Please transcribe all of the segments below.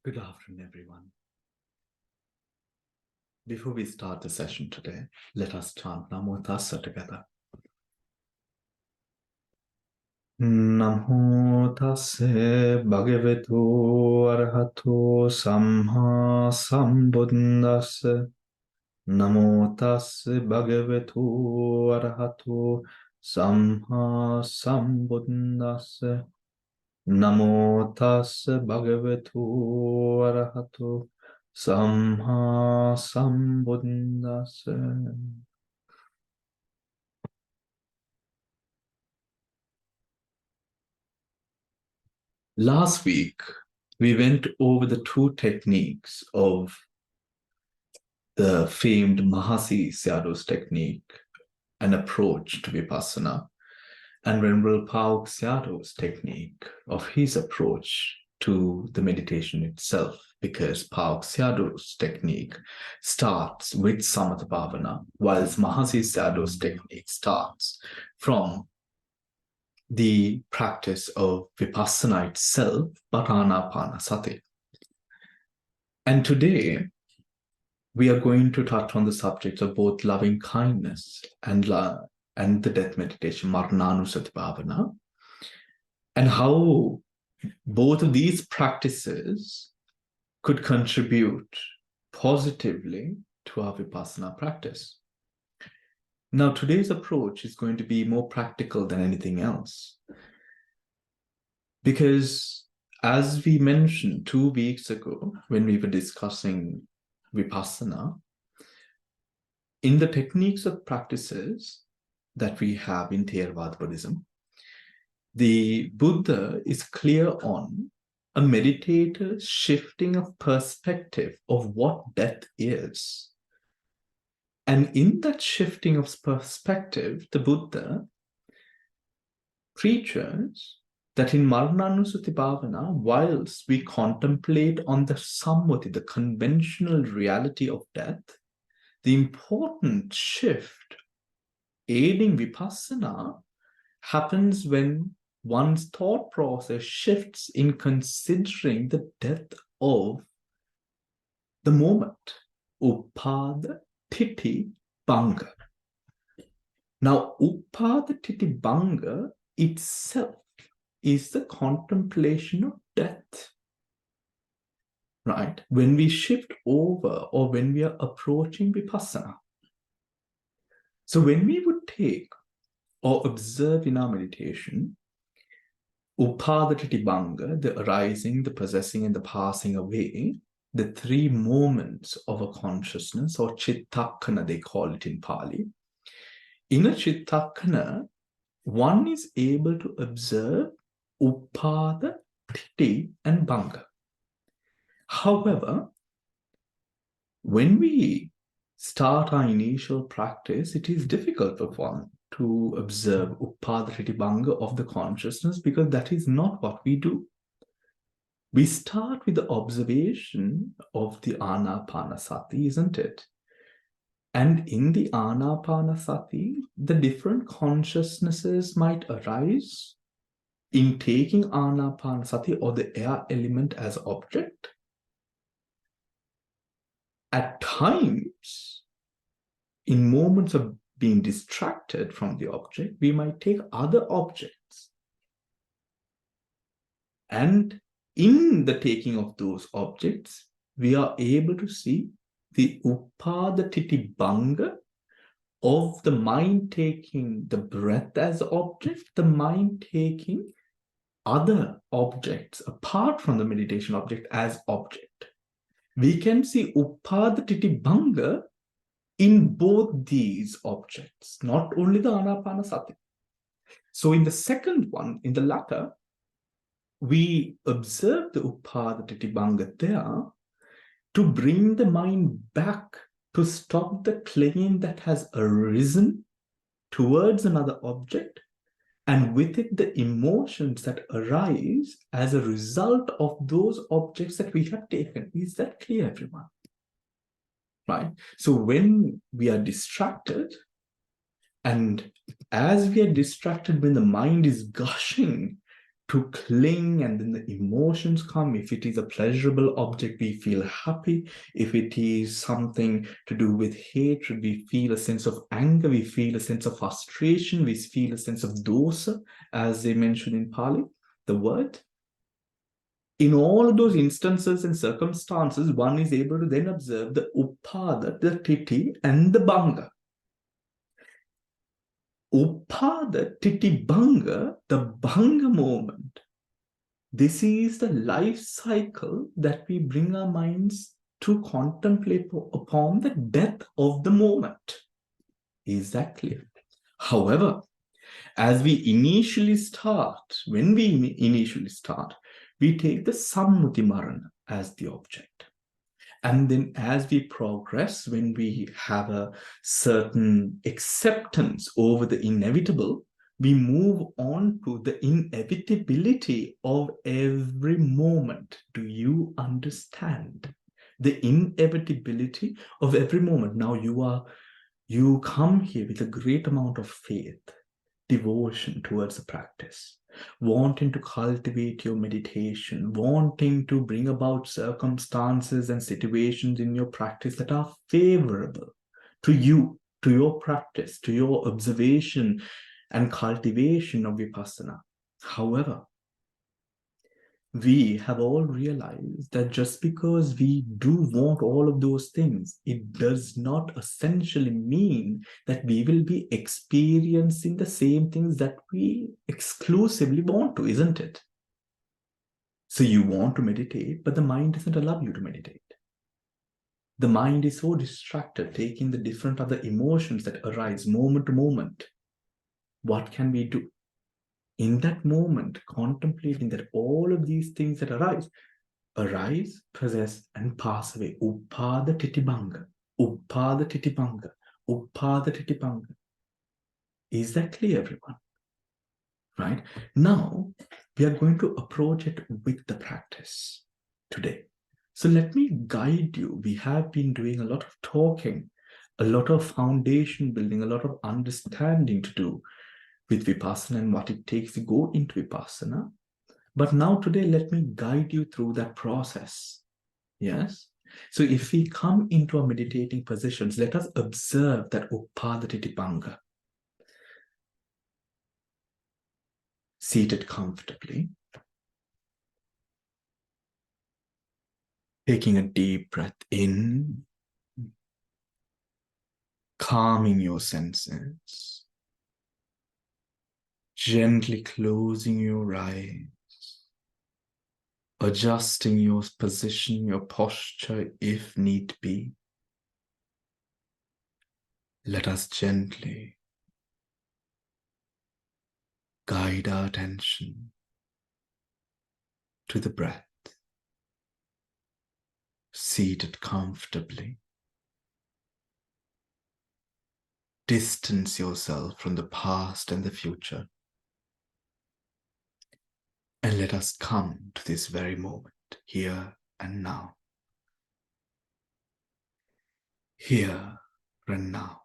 Good afternoon, everyone. Before we start the session today, let us chant Namo Tassa together. Namo Tasse Bhagavato Arahato Samma Sambuddhassa. Namo Tasse Bhagavato Arahato Samma Sambuddhassa. Namo Tasse Bhagavato Arahato Samma Sambuddhassa. Last week, we went over the two techniques of the famed Mahasi Sayadaw's technique, an approach to Vipassana, and Venerable Pauk Sayadaw's technique of his approach to the meditation itself, because Pauk Sayadaw's technique starts with Samatha Bhavana, whilst Mahasi Sayadaw's technique starts from the practice of Vipassana itself, but Anapanasati. And today, we are going to touch on the subject of both loving kindness and the death meditation, Marananusati Bhavana, and how both of these practices could contribute positively to our Vipassana practice. Now, today's approach is going to be more practical than anything else, because as we mentioned 2 weeks ago when we were discussing Vipassana, in the techniques of practices that we have in Theravada Buddhism, the Buddha is clear on a meditator's shifting of perspective of what death is. And in that shifting of perspective, the Buddha preaches that in Marananusati Bhavana, whilst we contemplate on the sammati, the conventional reality of death, the important shift aiding Vipassana happens when one's thought process shifts in considering the death of the moment. Upada Titi Banga. Now, Upada Titi Banga itself is the contemplation of death. Right? When we shift over or when we are approaching Vipassana. So when we would take or observe in our meditation, Upadatiti Banga, the arising, the possessing, and the passing away, the 3 moments of a consciousness, or Chittakkana, they call it in Pali. In a Chittakkana, one is able to observe Upada, Titi, and Banga. However, when we start our initial practice, it is difficult for one to observe Upadhriti Banga of the consciousness, because that is not what we do. We start with the observation of the Anapanasati, isn't it? And in the Anapanasati, the different consciousnesses might arise in taking Anapanasati or the air element as object. At times, in moments of being distracted from the object, we might take other objects. And in the taking of those objects, we are able to see the Upadatiti Banga of the mind taking the breath as object, the mind taking other objects apart from the meditation object as object. We can see Upadatiti Banga in both these objects, not only the Anapanasati. So in the second one, in the latter, we observe the Upadatiti Banga there to bring the mind back, to stop the clinging that has arisen towards another object, and with it the emotions that arise as a result of those objects that we have taken. Is that clear, everyone? Right? So when we are distracted, and as we are distracted, when the mind is gushing to cling, and then the emotions come. If it is a pleasurable object, we feel happy. If it is something to do with hatred, we feel a sense of anger, we feel a sense of frustration, we feel a sense of dosa, as they mention in Pali, the word. In all of those instances and circumstances, one is able to then observe the upada, the titi, and the banga. Upada, titi, banga, the banga moment. This is the life cycle that we bring our minds to contemplate upon the death of the moment. Is that clear? However, as we initially start, when we initially start, we take the sammuti marana as the object. And then as we progress, when we have a certain acceptance over the inevitable, we move on to the inevitability of every moment. Do you understand? The inevitability of every moment. Now you come here with a great amount of faith, devotion towards the practice, wanting to cultivate your meditation, wanting to bring about circumstances and situations in your practice that are favorable to you, to your practice, to your observation and cultivation of Vipassana. However, we have all realized that just because we do want all of those things, it does not essentially mean that we will be experiencing the same things that we exclusively want to, isn't it? So you want to meditate, but the mind doesn't allow you to meditate. The mind is so distracted, taking the different other emotions that arise moment to moment. What can we do? In that moment, contemplating that all of these things that arise, possess, and pass away. Upada titibanga, upada titibanga, upada titibanga. Is that clear, everyone? Right? Now, we are going to approach it with the practice today. So let me guide you. We have been doing a lot of talking, a lot of foundation building, a lot of understanding to do with Vipassana and what it takes to go into Vipassana. But now today, let me guide you through that process. Yes? So if we come into our meditating positions, let us observe that Upadaditipanga. Seated comfortably. Taking a deep breath in. Calming your senses. Gently closing your eyes. Adjusting your position, your posture if need be. Let us gently guide our attention to the breath. Seated comfortably. Distance yourself from the past and the future. And let us come to this very moment, here and now. Here and now.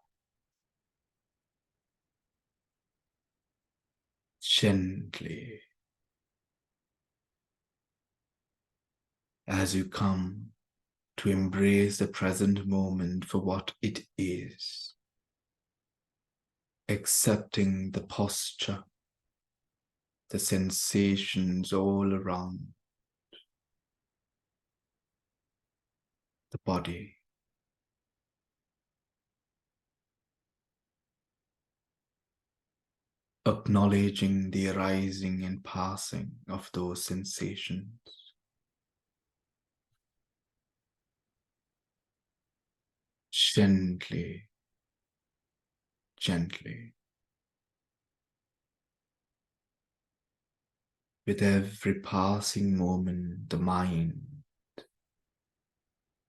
Gently. As you come to embrace the present moment for what it is. Accepting the posture, the sensations all around the body. Acknowledging the arising and passing of those sensations. Gently, gently. With every passing moment, the mind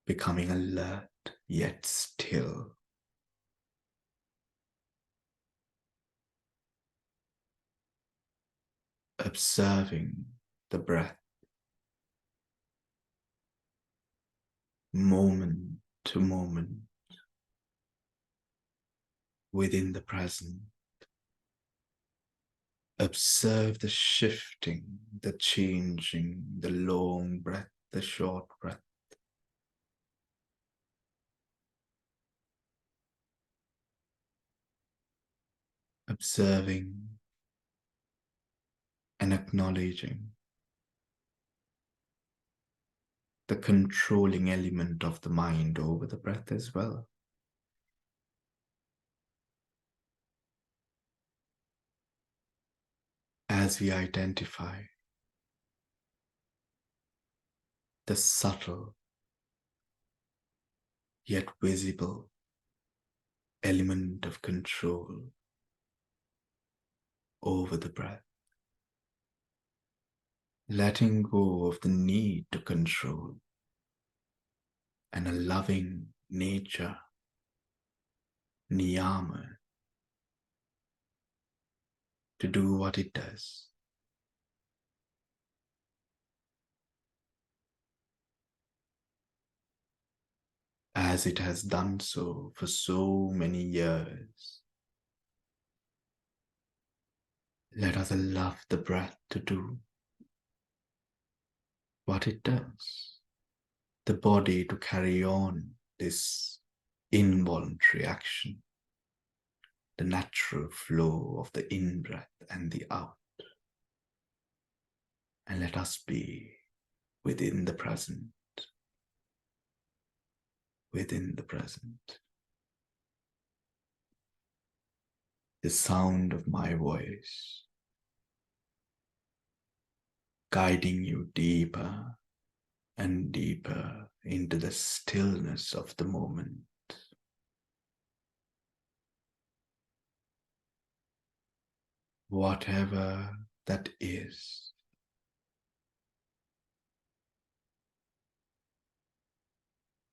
becoming alert yet still. Observing the breath, moment to moment, within the present. Observe the shifting, the changing, the long breath, the short breath. Observing and acknowledging the controlling element of the mind over the breath as well. As we identify the subtle yet visible element of control over the breath, letting go of the need to control and a loving nature, niyama, to do what it does. As it has done so for so many years. Let us allow the breath to do what it does. The body to carry on this involuntary action, the natural flow of the in-breath and the out. And let us be within the present, within the present. The sound of my voice guiding you deeper and deeper into the stillness of the moment. Whatever that is.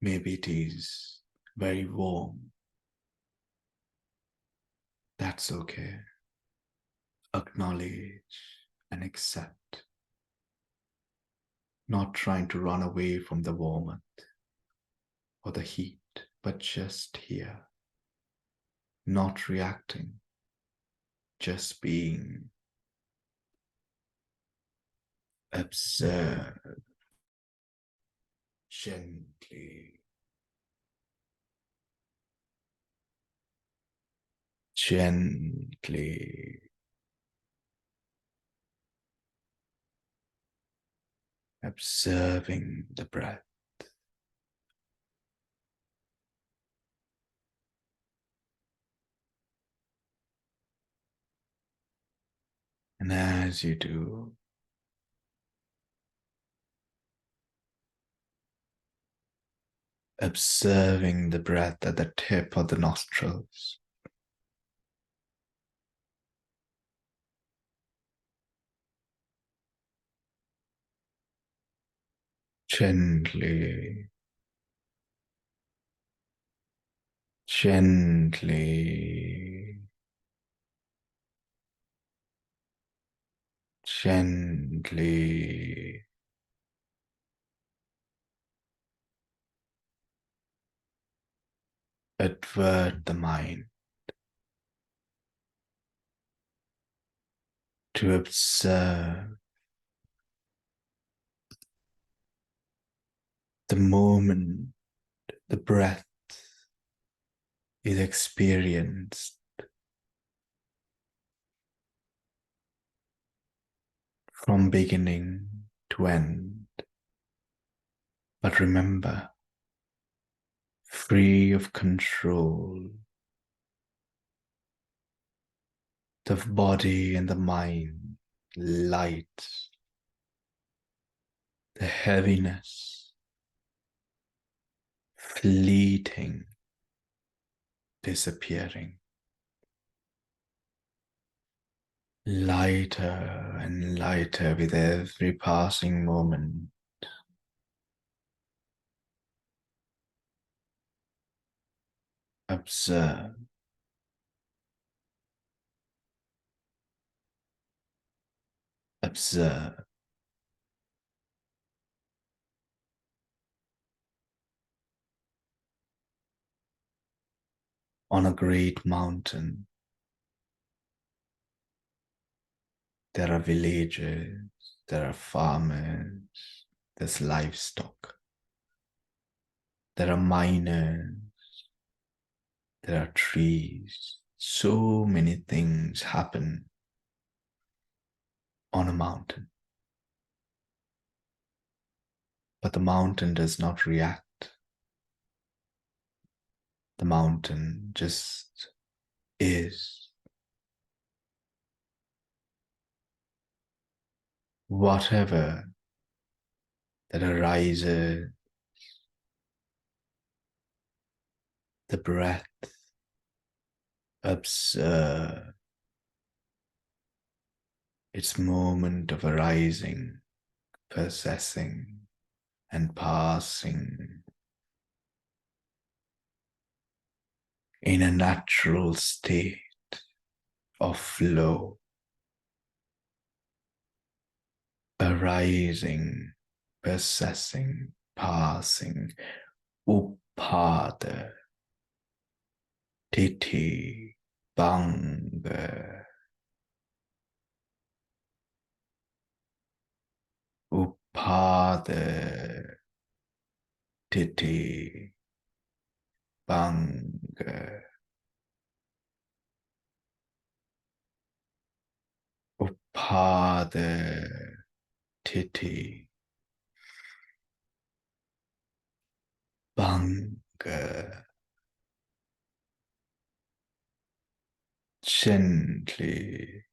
Maybe it is very warm. That's okay. Acknowledge and accept. Not trying to run away from the warmth or the heat, but just here. Not reacting, just being. Observe gently, gently. Observing the breath. And as you do, observing the breath at the tip of the nostrils. Gently, gently, gently. Advert the mind to observe the moment the breath is experienced from beginning to end. But remember, free of control, the body and the mind, light, the heaviness, fleeting, disappearing. Lighter and lighter with every passing moment. Observe. Observe. On a great mountain, There are villagers, there are farmers, there's livestock, there are miners, there are trees. So many things happen on a mountain. But the mountain does not react. The mountain just is. Whatever that arises, the breath, observe its moment of arising, possessing, and passing in a natural state of flow, arising, possessing, passing, upada, titi, banga, upada, titi, banga, upada, titi, banga, gently,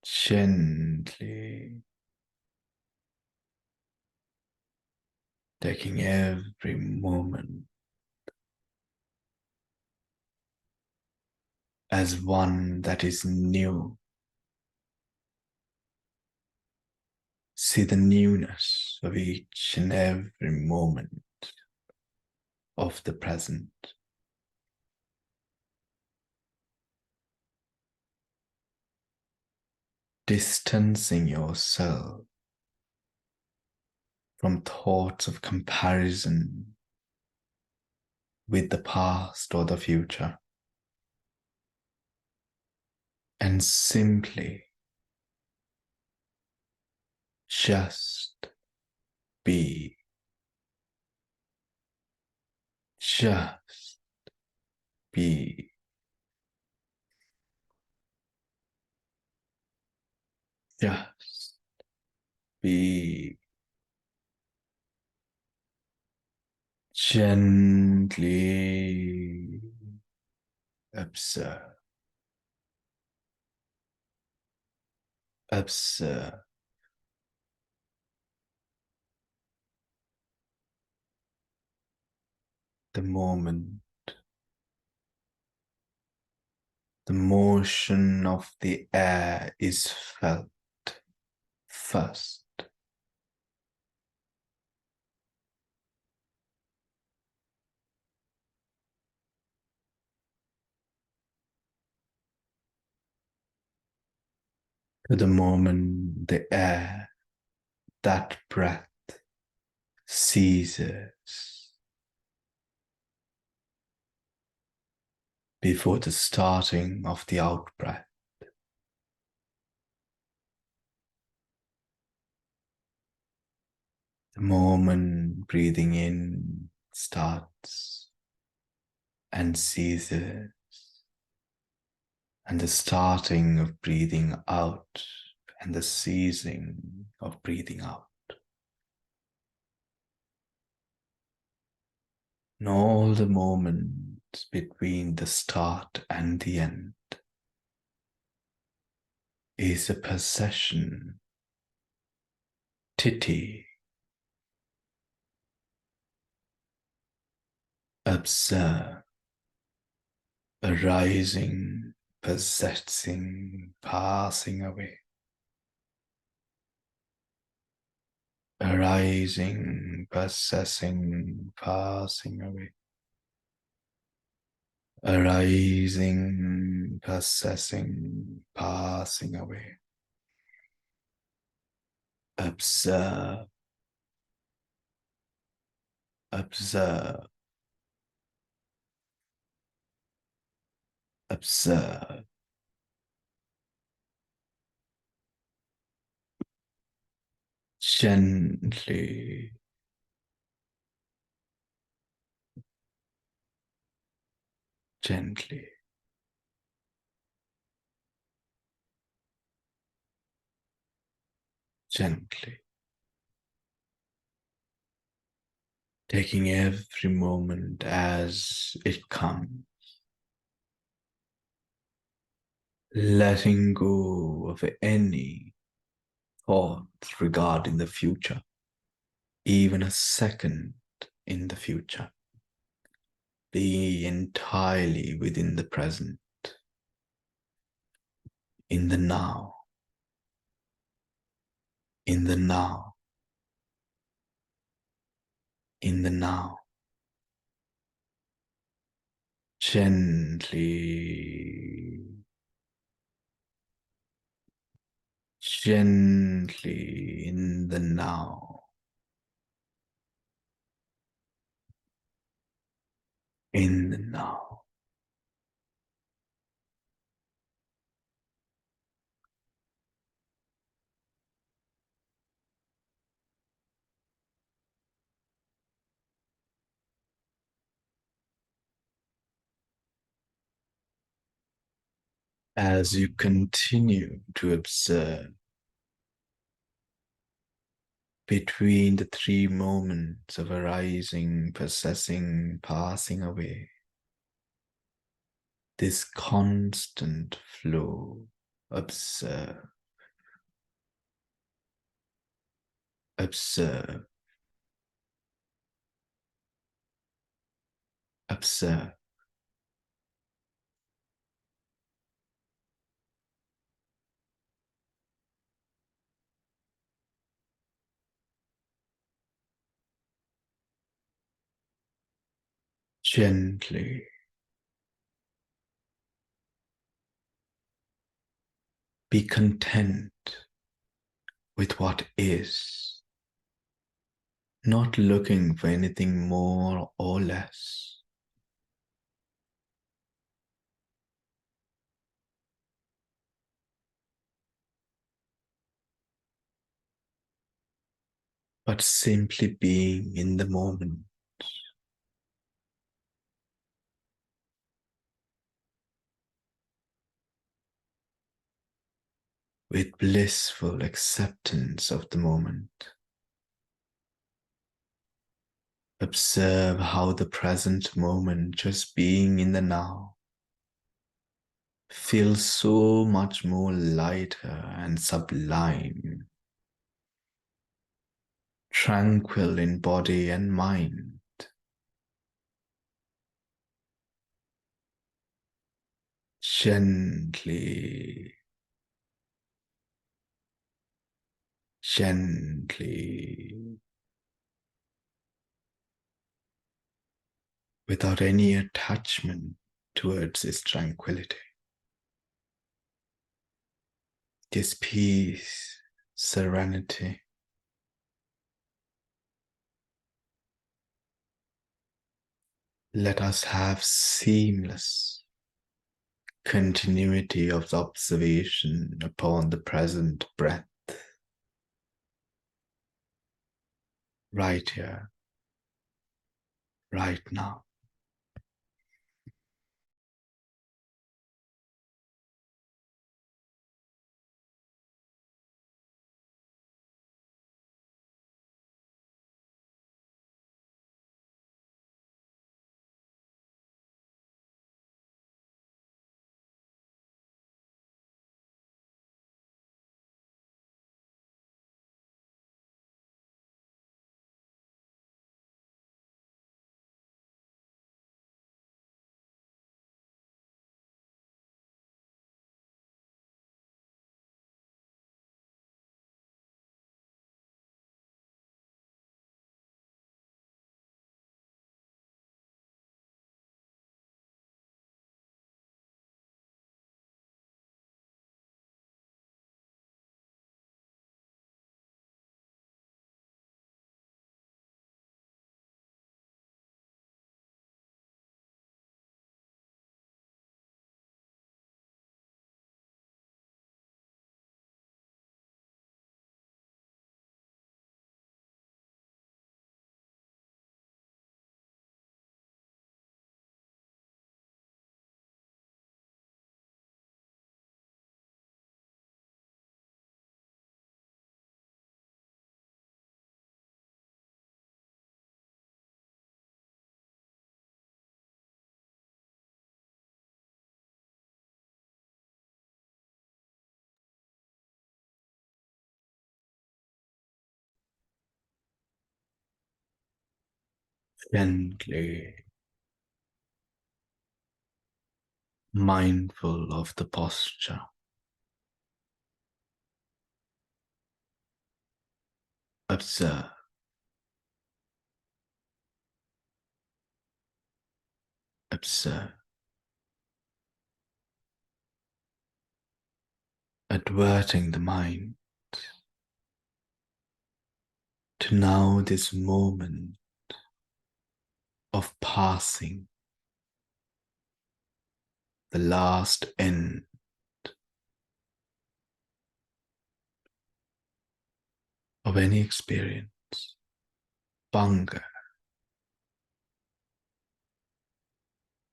gently, taking every moment as one that is new. See the newness of each and every moment of the present. Distancing yourself from thoughts of comparison with the past or the future, and simply just be, just be, just be. Gently observe, observe the moment, the motion of the air is felt first. To the moment the air, that breath ceases before the starting of the out breath. The moment breathing in starts and ceases, and the starting of breathing out and the ceasing of breathing out. And all the moments between the start and the end is a possession, titi. Observe, arising, possessing, passing away. Arising, possessing, passing away. Arising, possessing, passing away. Observe, observe, observe. Gently, gently, gently. Taking every moment as it comes, letting go of any thought regarding the future, even a second in the future. Be entirely within the present, in the now, in the now, in the now. Gently, gently in the now, in the now. As you continue to observe between the three moments of arising, possessing, passing away, this constant flow, observe, observe, observe. Gently, be content with what is, not looking for anything more or less. But simply being in the moment. With blissful acceptance of the moment. Observe how the present moment, just being in the now, feels so much more lighter and sublime, tranquil in body and mind. Gently, gently, without any attachment towards this tranquility, this peace, serenity. Let us have seamless continuity of the observation upon the present breath, right here, right now. Gently, mindful of the posture. Observe. Observe. Adverting the mind to now this moment of passing, the last end of any experience, Banga,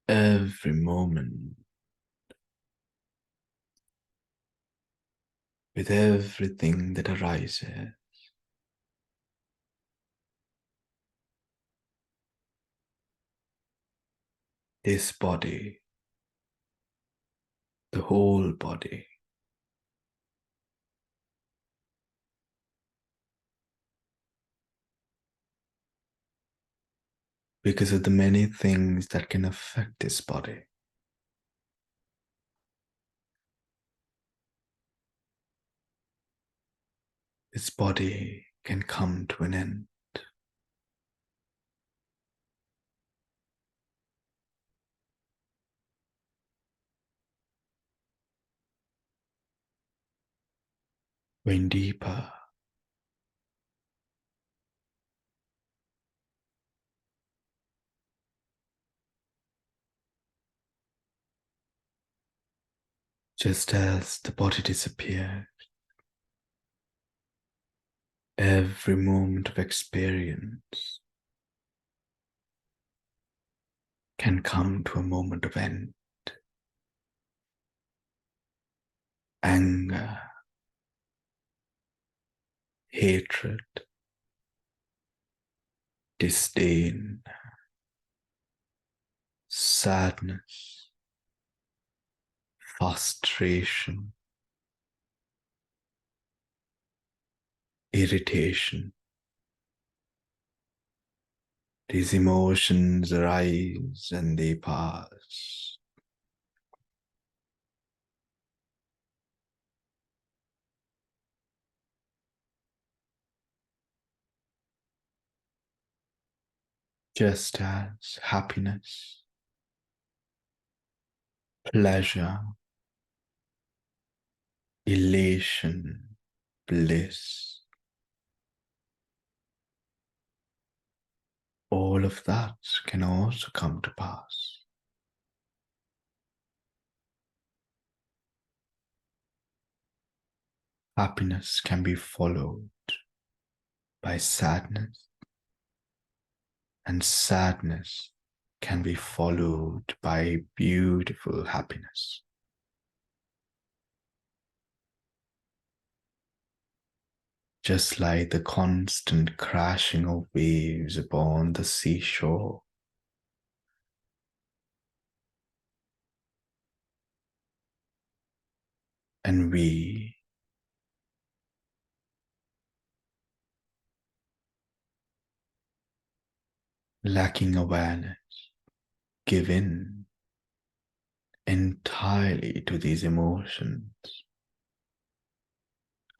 every moment, with everything that arises, this body, the whole body, because of the many things that can affect this body. This body can come to an end. Going deeper, just as the body disappears, every moment of experience can come to a moment of end. Anger, hatred, disdain, sadness, frustration, irritation. These emotions arise and they pass. Just as happiness, pleasure, elation, bliss, all of that can also come to pass. Happiness can be followed by sadness, and sadness can be followed by beautiful happiness. Just like the constant crashing of waves upon the seashore. And we, lacking awareness, give in entirely to these emotions,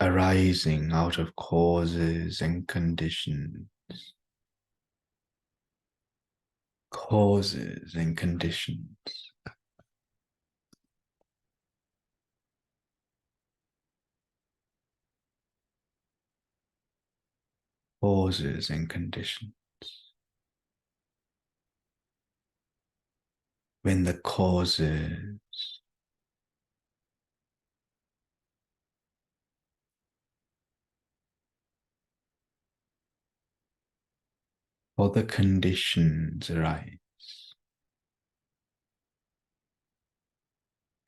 arising out of causes and conditions. Causes and conditions. Causes and conditions. When the causes or the conditions arise,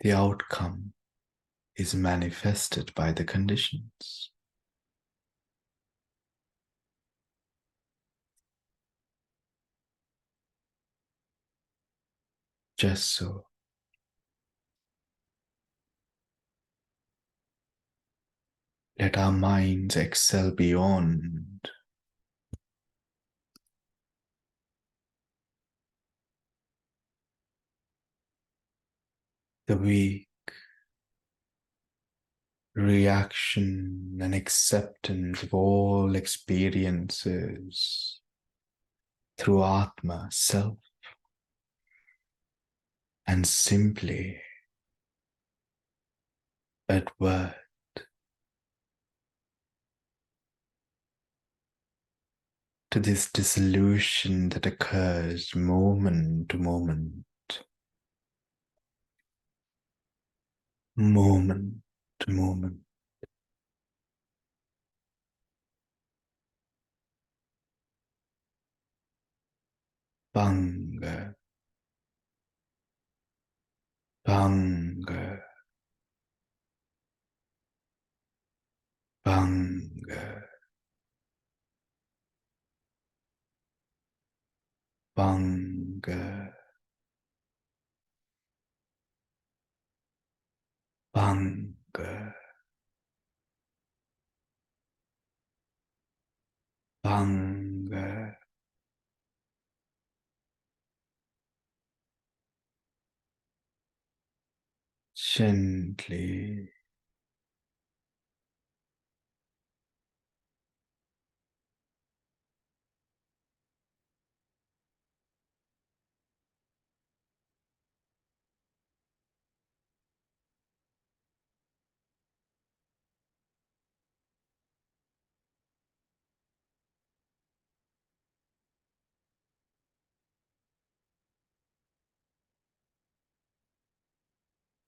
the outcome is manifested by the conditions. Just so. Let our minds excel beyond the weak reaction and acceptance of all experiences through Atma, self, and simply at word to this dissolution that occurs moment to moment, moment to moment. Banga, banga, banga, banga, banga, banga, gently,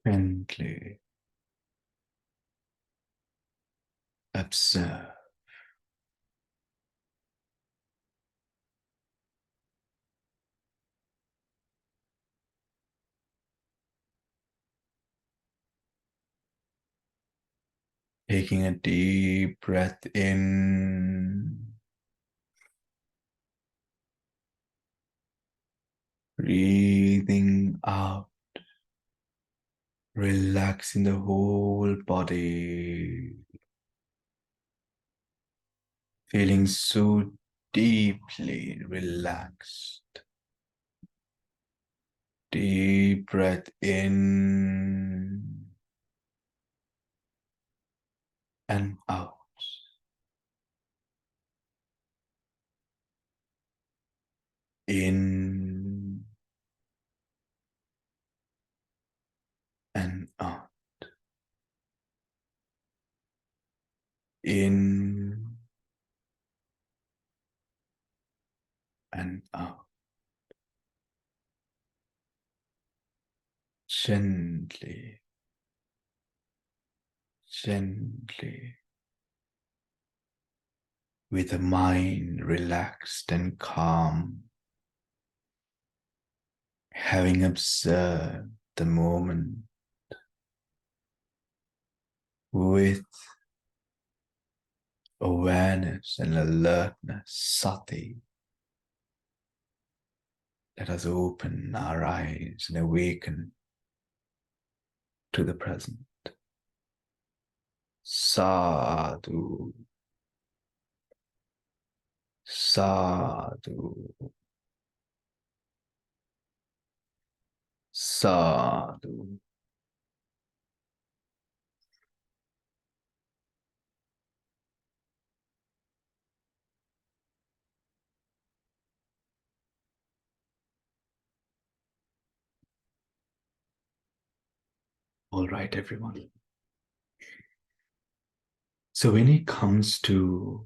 gently observe, taking a deep breath in, breathing out, relaxing the whole body, feeling so deeply relaxed. Deep breath in and out. In and out. In and out. Gently, gently, with a mind relaxed and calm, having observed the moment with awareness and alertness, sati. Let us open our eyes and awaken to the present. Sadhu, sadhu, sadhu. All right, everyone. So when it comes to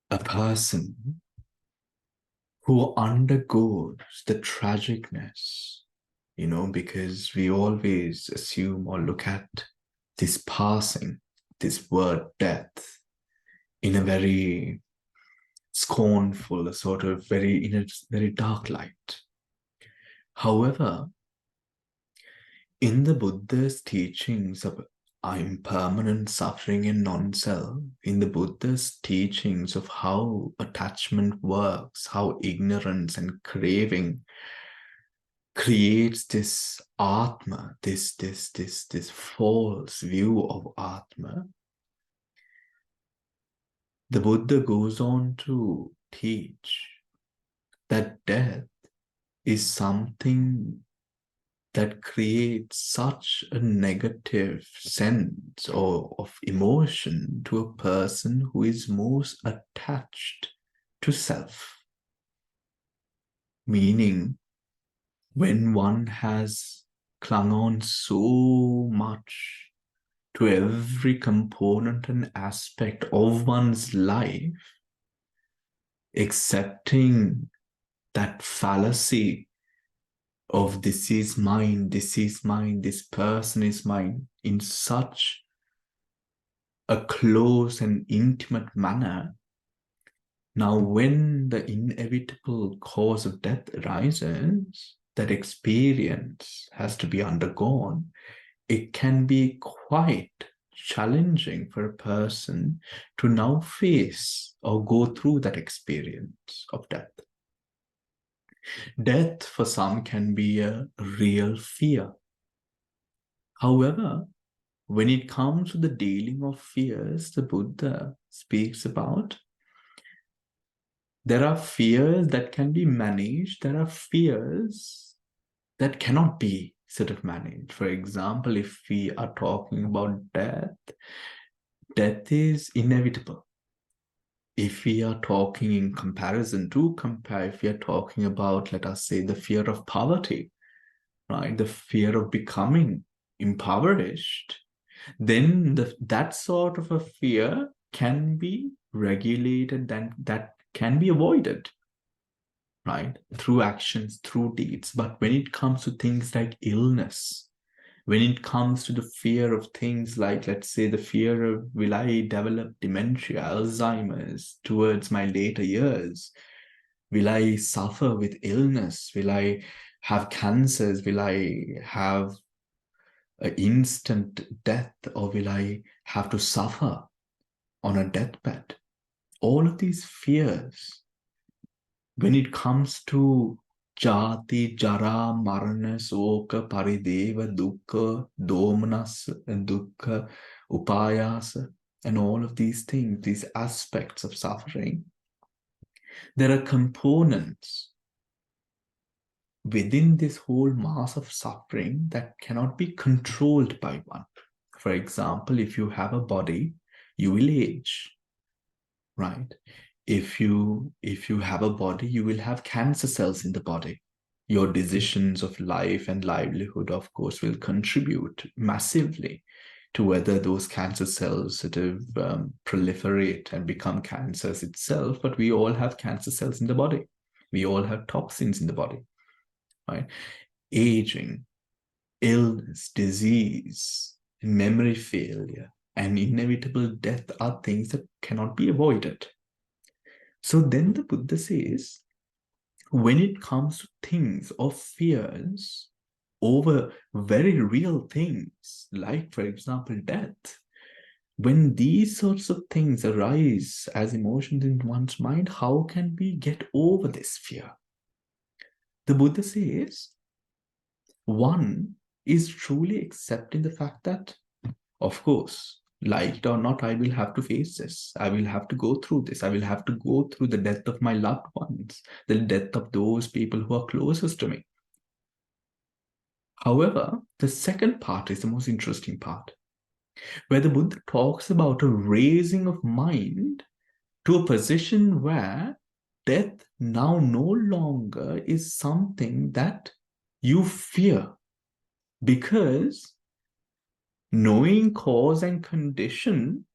a person who undergoes the tragicness, because we always assume or look at this passing, this word death, in a very scornful, in a very dark light. However, in the Buddha's teachings of impermanent suffering and non-self, in the Buddha's teachings of how attachment works, how ignorance and craving creates this Atma, this false view of Atma, the Buddha goes on to teach that death is something that creates such a negative sense or of emotion to a person who is most attached to self. Meaning, when one has clung on so much to every component and aspect of one's life, accepting that fallacy of this is mine, this person is mine, in such a close and intimate manner. Now, when the inevitable cause of death arises, that experience has to be undergone, it can be quite challenging for a person to now face or go through that experience of death. Death for some can be a real fear. However, when it comes to the dealing of fears, the Buddha speaks about, there are fears that can be managed, there are fears that cannot be sort of managed. For example, if we are talking about death, death is inevitable. If we are talking in comparison to if we are talking about, let us say, the fear of poverty, right? The fear of becoming impoverished, then that sort of a fear can be regulated, then that can be avoided, right? Through actions, through deeds. But when it comes to things like illness, when it comes to the fear of things like, let's say, the fear of, will I develop dementia, Alzheimer's towards my later years? Will I suffer with illness? Will I have cancers? Will I have an instant death, or will I have to suffer on a deathbed? All of these fears, when it comes to jati, jara, marana, soka, parideva, dukkha, domanas, and dukkha, upayasa, and all of these things, these aspects of suffering, there are components within this whole mass of suffering that cannot be controlled by one. For example, if you have a body, you will age, right? If you have a body, you will have cancer cells in the body. Your decisions of life and livelihood, of course, will contribute massively to whether those cancer cells sort of proliferate and become cancers itself. But we all have cancer cells in the body. We all have toxins in the body, right? Aging, illness, disease, memory failure, and inevitable death are things that cannot be avoided. So then the Buddha says, when it comes to things or fears over very real things, like, for example, death, when these sorts of things arise as emotions in one's mind, how can we get over this fear? The Buddha says, one is truly accepting the fact that, of course, like it or not, I will have to face this. I will have to go through this. I will have to go through the death of my loved ones, the death of those people who are closest to me. However, the second part is the most interesting part, where the Buddha talks about a raising of mind to a position where death now no longer is something that you fear, because knowing cause and condition,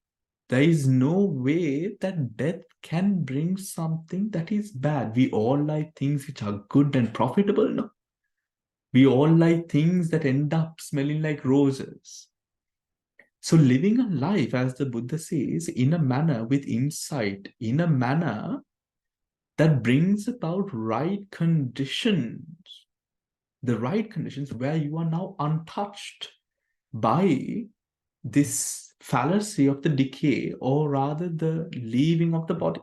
there is no way that death can bring something that is bad. We all like things which are good and profitable, no? We all like things that end up smelling like roses. So living a life, as the Buddha says, in a manner with insight, in a manner that brings about right conditions, the right conditions where you are now untouched by this fallacy of the decay, or rather the leaving of the body.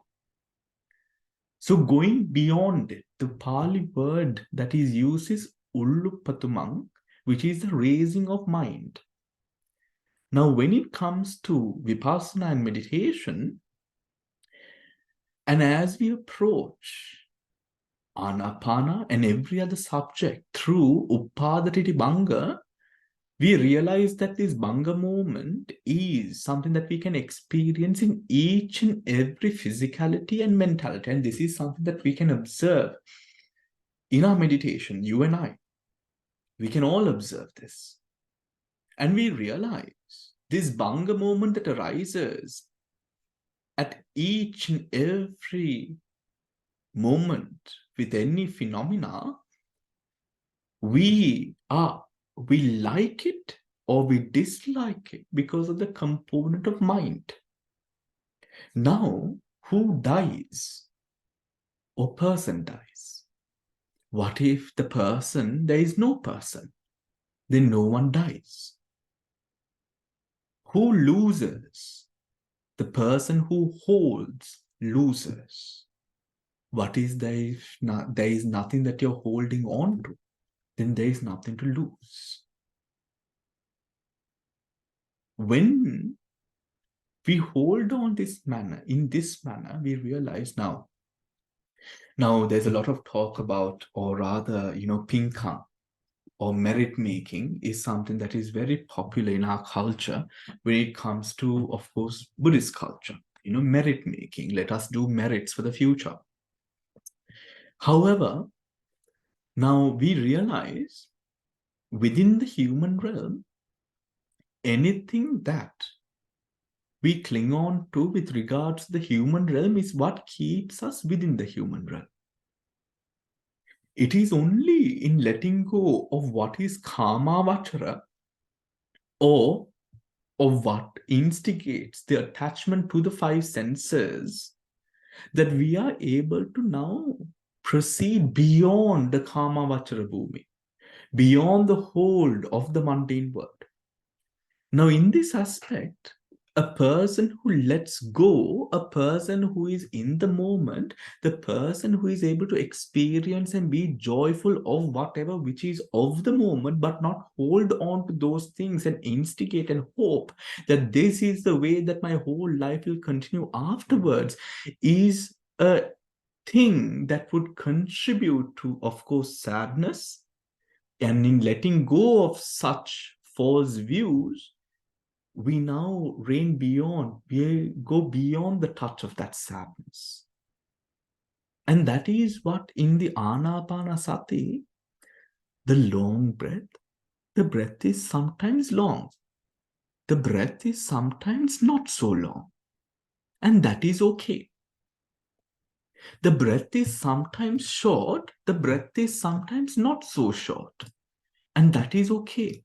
So going beyond it, the Pali word that is used is ullupatumang, which is the raising of mind. Now, when it comes to Vipassana and meditation, and as we approach Anapana and every other subject through Upadati Banga, we realize that this Banga moment is something that we can experience in each and every physicality and mentality. And this is something that we can observe in our meditation, you and I. We can all observe this. And we realize this Banga moment that arises at each and every moment with any phenomena, we like it or we dislike it because of the component of mind. Now, who dies or person dies? What if there is no person? Then no one dies. Who loses? The person who holds loses. What is there is nothing that you're holding on to? Then there is nothing to lose. When we hold on in this manner, we realize now there's a lot of talk about, or rather, pinkang or merit making is something that is very popular in our culture when it comes to, of course, Buddhist culture. Merit making. Let us do merits for the future. However, now we realize within the human realm, anything that we cling on to with regards to the human realm is what keeps us within the human realm. It is only in letting go of what is karma vachara or what instigates the attachment to the five senses that we are able to now proceed beyond the karma vachara bhumi, beyond the hold of the mundane world. Now, in this aspect, a person who lets go, a person who is in the moment, the person who is able to experience and be joyful of whatever which is of the moment, but not hold on to those things and instigate and hope that this is the way that my whole life will continue afterwards, is a thing that would contribute to, of course, sadness. And in letting go of such false views, we now reign beyond, we go beyond the touch of that sadness. And that is what in the Anapanasati, the long breath, the breath is sometimes long. The breath is sometimes not so long. And that is okay. The breath is sometimes short. The breath is sometimes not so short. And that is okay.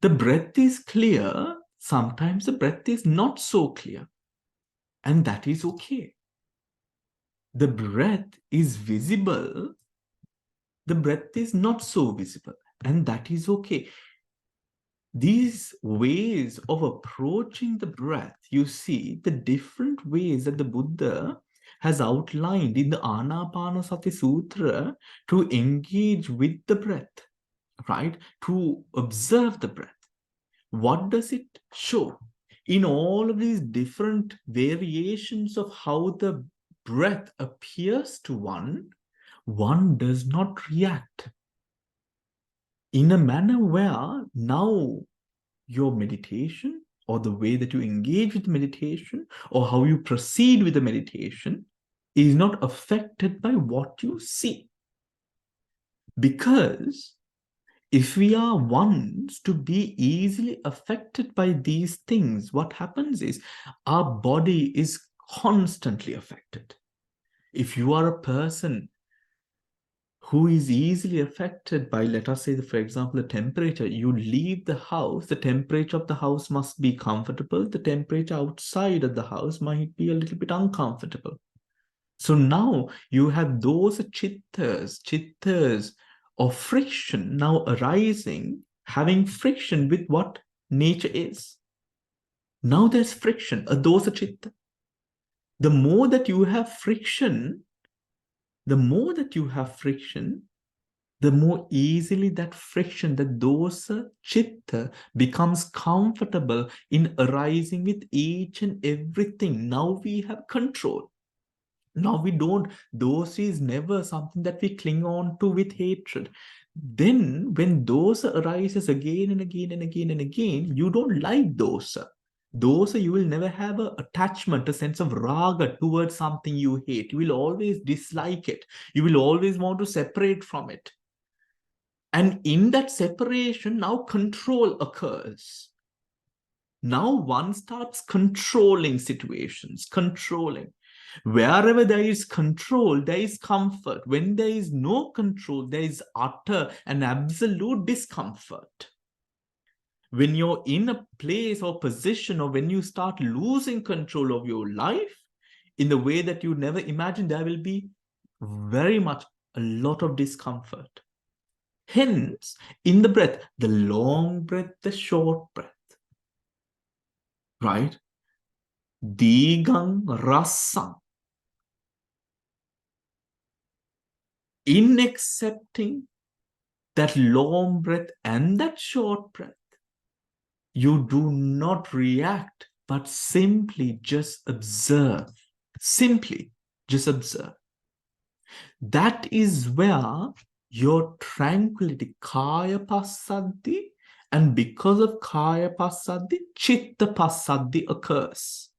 The breath is clear. Sometimes the breath is not so clear. And that is okay. The breath is visible. The breath is not so visible. And that is okay. These ways of approaching the breath, you see the different ways that the Buddha has outlined in the Anapanasati Sutra to engage with the breath, right? To observe the breath. What does it show? In all of these different variations of how the breath appears to one does not react in a manner where now your meditation or the way that you engage with meditation or how you proceed with the meditation is not affected by what you see. Because if we are ones to be easily affected by these things, what happens is our body is constantly affected. If you are a person who is easily affected by, let us say, for example, the temperature, you leave the house, the temperature of the house must be comfortable. The temperature outside of the house might be a little bit uncomfortable. So now you have those chittas of friction now arising, having friction with what nature is. Now there's friction, a dosa chitta. The more that you have friction, the more easily that friction, the dosa chitta, becomes comfortable in arising with each and everything. Now we have control. Now we don't, dosa is never something that we cling on to with hatred. Then when dosa arises again and again and again and again, you don't like dosa. Dosa, you will never have an attachment, a sense of raga towards something you hate. You will always dislike it. You will always want to separate from it. And in that separation, now control occurs. Now one starts controlling situations, controlling. Wherever there is control, there is comfort. When there is no control, there is utter and absolute discomfort. When you're in a place or position, or when you start losing control of your life in the way that you never imagined, there will be very much a lot of discomfort. Hence, in the breath, the long breath, the short breath, right? Digang rasam. In accepting that long breath and that short breath, you do not react, but simply just observe. Simply just observe. That is where your tranquility, kaya passaddhi, and because of kaya passaddhi, chitta passaddhi occurs.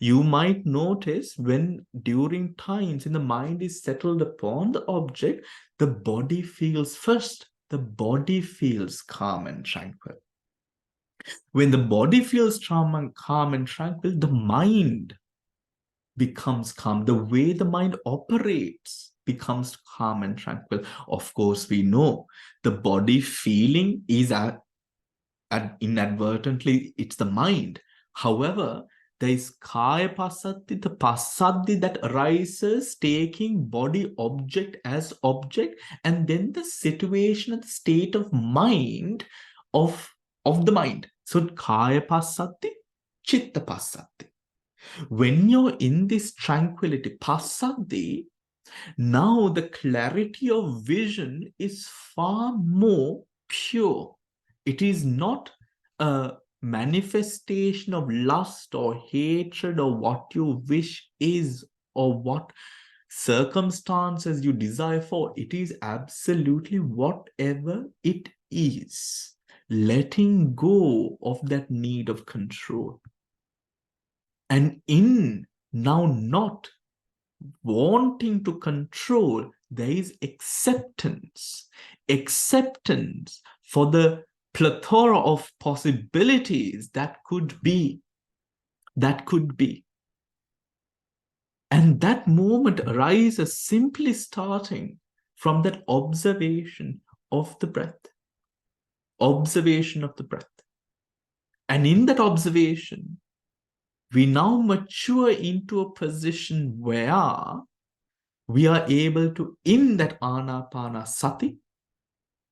You might notice when during times when the mind is settled upon the object, the body feels first, the body feels calm and tranquil. When the body feels calm and tranquil, the mind becomes calm. The way the mind operates becomes calm and tranquil. Of course, we know the body feeling is inadvertently, it's the mind. However, there is kaya passaddhi, the passaddhi that arises taking body object as object, and then the situation and the state of mind of the mind. So kaya passaddhi, chitta passaddhi. When you're in this tranquility, passaddhi, now the clarity of vision is far more pure. It is not a manifestation of lust or hatred or what you wish is or what circumstances you desire for. It is absolutely whatever it is. Letting go of that need of control. And in now not wanting to control, there is acceptance. Acceptance for the plethora of possibilities that could be. That could be. And that moment arises simply starting from that observation of the breath. Observation of the breath. And in that observation, we now mature into a position where we are able to, in that anapana sati,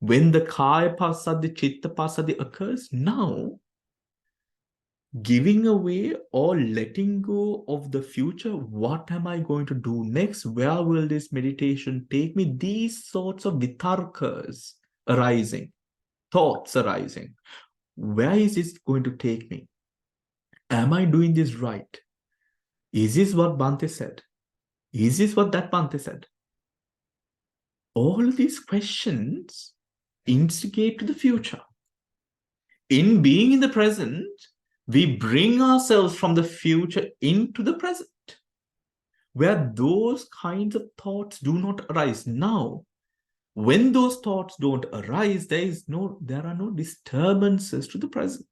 when the kaya passaddhi, chitta passaddhi occurs, now giving away or letting go of the future. What am I going to do next? Where will this meditation take me? These sorts of vitarkas arising, thoughts arising. Where is this going to take me? Am I doing this right? Is this what Bhante said? Is this what that Bhante said? All these questions instigate to the future. In being in the present, we bring ourselves from the future into the present, where those kinds of thoughts do not arise. Now, when those thoughts don't arise, there are no disturbances to the present,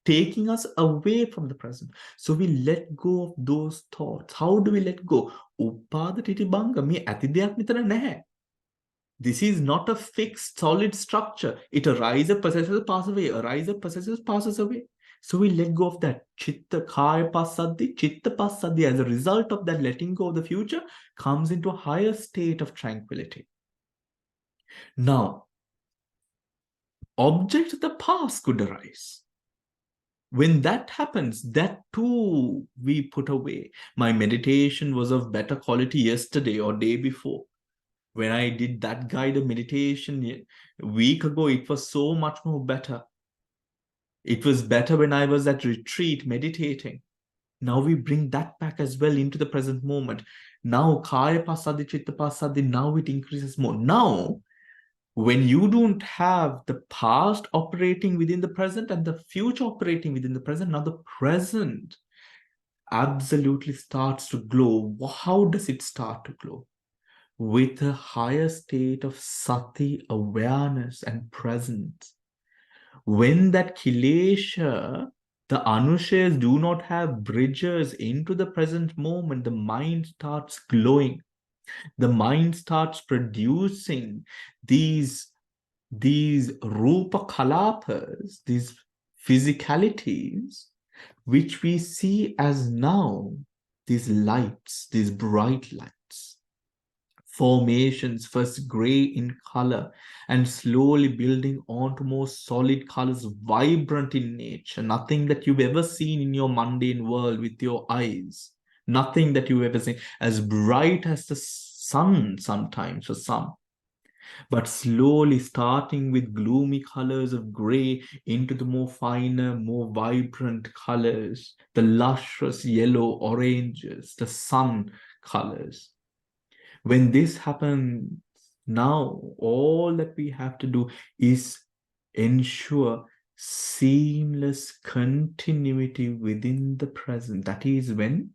taking us away from the present. So we let go of those thoughts. How do we let go? Uppada titi banga, me ati deyak mitara naha. This is not a fixed, solid structure. It arises, possesses, passes away, arises, possesses, passes away. So we let go of that. Chitta kaya passaddhi, chitta passaddhi, as a result of that letting go of the future, comes into a higher state of tranquility. Now, objects of the past could arise. When that happens, that too we put away. My meditation was of better quality yesterday or day before. When I did that guided meditation a week ago, it was so much more better. It was better when I was at retreat meditating. Now we bring that back as well into the present moment. Now, Kaya Pasadi, Chitta Pasadi, now it increases more. Now, when you don't have the past operating within the present and the future operating within the present, now the present absolutely starts to glow. How does it start to glow? With a higher state of sati awareness and presence. When that kilesha, the anushas do not have bridges into the present moment, the mind starts glowing. The mind starts producing these rupa kalapas, these physicalities, which we see as now these lights, these bright lights. Formations, first gray in color and slowly building onto more solid colors, vibrant in nature, nothing that you've ever seen in your mundane world with your eyes, nothing that you've ever seen, as bright as the sun sometimes for some, but slowly starting with gloomy colors of gray into the more finer, more vibrant colors, the lustrous yellow, oranges, the sun colors. When this happens, now all that we have to do is ensure seamless continuity within the present. That is when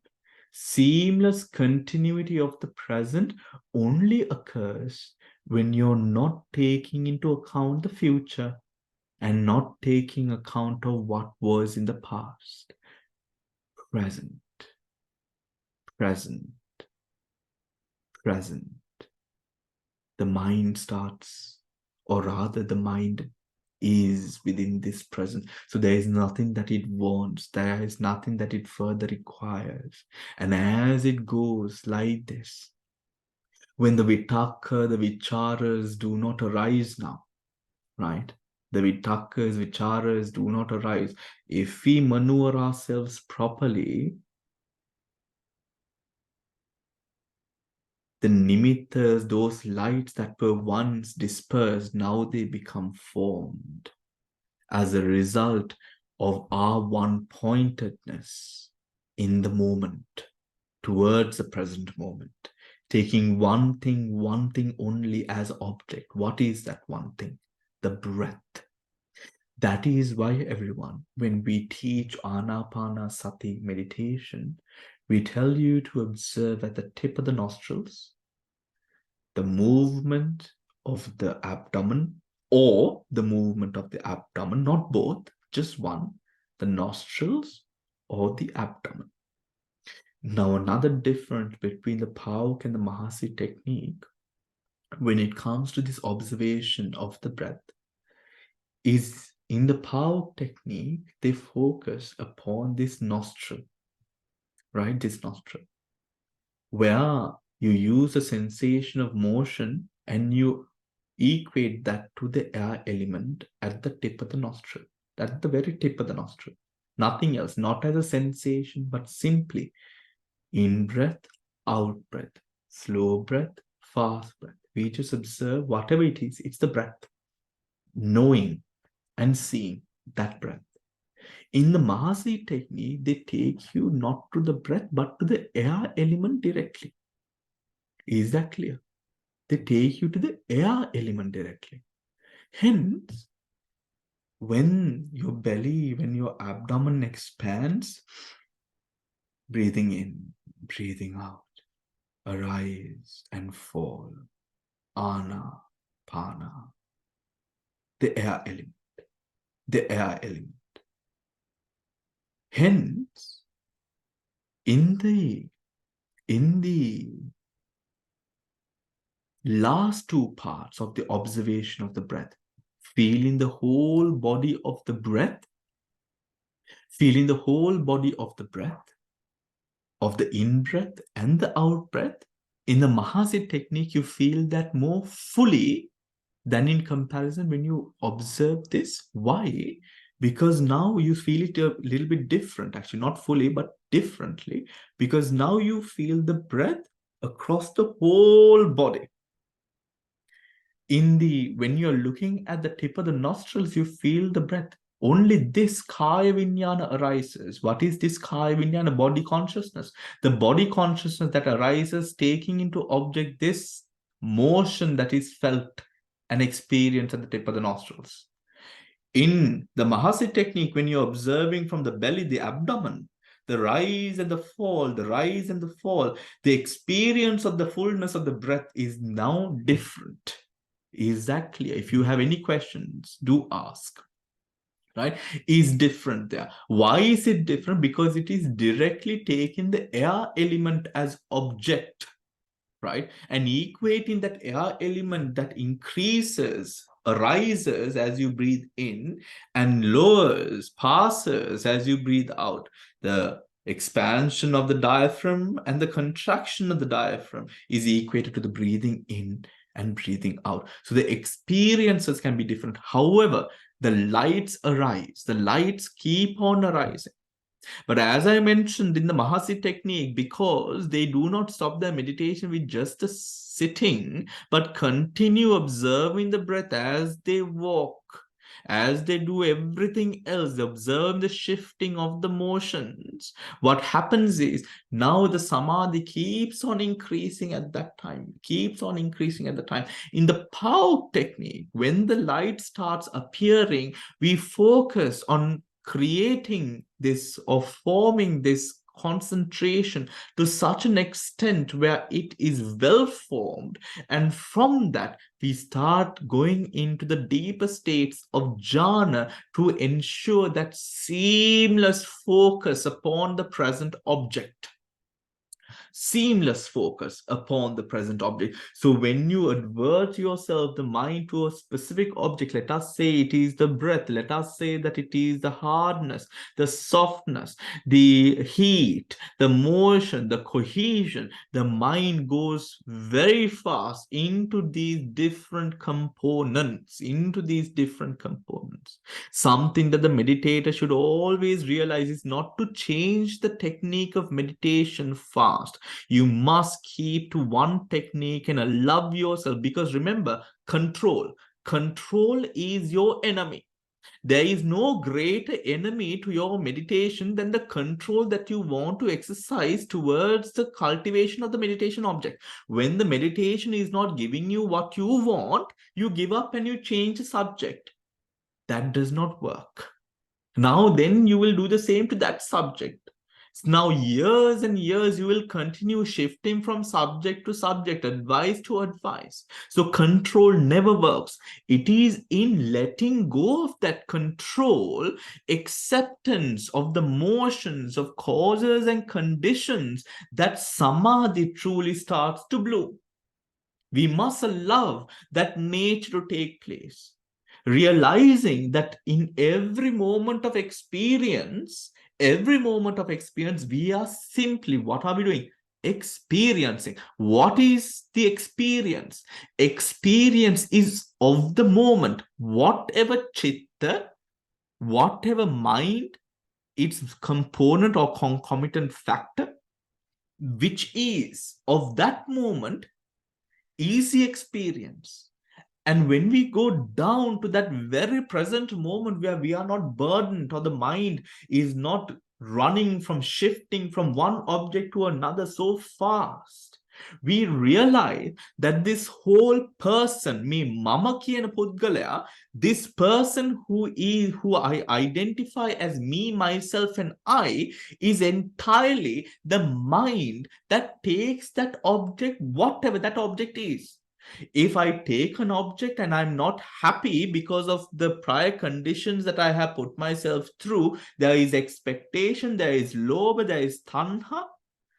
seamless continuity of the present only occurs when you're not taking into account the future and not taking account of what was in the past. Present, present, present. The mind starts, or rather the mind is within this present. So there is nothing that it wants. There is nothing that it further requires. And as it goes like this, when the vitaka, the vicharas do not arise now, right? The vitakas, vicharas do not arise. If we maneuver ourselves properly, the nimittas, those lights that were once dispersed, now they become formed as a result of our one-pointedness in the moment, towards the present moment, taking one thing only as object. What is that one thing? The breath. That is why, everyone, when we teach Anapanasati meditation, we tell you to observe at the tip of the nostrils the movement of the abdomen, or the movement of the abdomen, not both, just one, the nostrils or the abdomen. Now, another difference between the PAUK and the Mahasi technique, when it comes to this observation of the breath, is in the PAUK technique, they focus upon this nostril, right? This nostril, where you use a sensation of motion and you equate that to the air element at the tip of the nostril, at the very tip of the nostril. Nothing else, not as a sensation, but simply in breath, out breath, slow breath, fast breath. We just observe whatever it is, it's the breath, knowing and seeing that breath. In the Mahasi technique, they take you not to the breath, but to the air element directly. Is that clear? They take you to the air element directly. Hence, when your belly, when your abdomen expands, breathing in, breathing out, arise and fall, ana, pana, the air element, the air element. Hence, in the last two parts of the observation of the breath, feeling the whole body of the breath, feeling the whole body of the breath, of the in-breath and the out-breath, in the Mahasi technique, you feel that more fully than in comparison when you observe this. Why? Because now you feel it a little bit different, actually, not fully, but differently, because now you feel the breath across the whole body. When you're looking at the tip of the nostrils, you feel the breath. only this kaya vinyana arises. What is this kaya vinyana? Body consciousness. The body consciousness that arises taking into object this motion that is felt and experienced at the tip of the nostrils. In the Mahasi technique, when you're observing from the belly, the abdomen, the rise and the fall, the rise and the fall, the experience of the fullness of the breath is now different. Is that clear? If you have any questions, do ask. Right? Is different there. Why is it different? Because it is directly taking the air element as object, right? And equating that air element that increases, arises as you breathe in and lowers, passes as you breathe out. The expansion of the diaphragm and the contraction of the diaphragm is equated to the breathing in and breathing out. So the experiences can be different. However, the lights arise, the lights keep on arising. But as I mentioned in the Mahasi technique, because they do not stop their meditation with just a sitting, but continue observing the breath as they walk, as they do everything else, they observe the shifting of the motions. What happens is now the samadhi keeps on increasing at that time, keeps on increasing at the time. In the Pao technique, when the light starts appearing, we focus on creating this or forming this concentration to such an extent where it is well formed, and from that we start going into the deeper states of jhana to ensure that seamless focus upon the present object. Seamless focus upon the present object. So when you advert yourself, the mind, to a specific object, let us say it is the breath, let us say that it is the hardness, the softness, the heat, the motion, the cohesion, the mind goes very fast into these different components, Something that the meditator should always realize is not to change the technique of meditation fast. You must keep to one technique and allow yourself, because remember, control is your enemy. There is no greater enemy to your meditation than the control that you want to exercise towards the cultivation of the meditation object. When the meditation is not giving you what you want, you give up and you change the subject. That does not work. Now then you will do the same to that subject. Now years and years you will continue shifting from subject to subject, advice to advice. So control never works. It is in letting go of that control, acceptance of the motions of causes and conditions, that samadhi truly starts to bloom. We must allow that nature to take place, realizing that in every moment of experience, we are simply, what are we doing? Experiencing. What is the experience? Experience is of the moment. Whatever chitta, whatever mind, its component or concomitant factor, which is of that moment, is the experience. And when we go down to that very present moment where we are not burdened, or the mind is not running from shifting from one object to another so fast, we realize that this whole person, me mama kiyana pudgalaya, this person who I identify as me, myself, and I, is entirely the mind that takes that object, whatever that object is. If I take an object and I'm not happy because of the prior conditions that I have put myself through, there is expectation, there is lobha, there is tanha.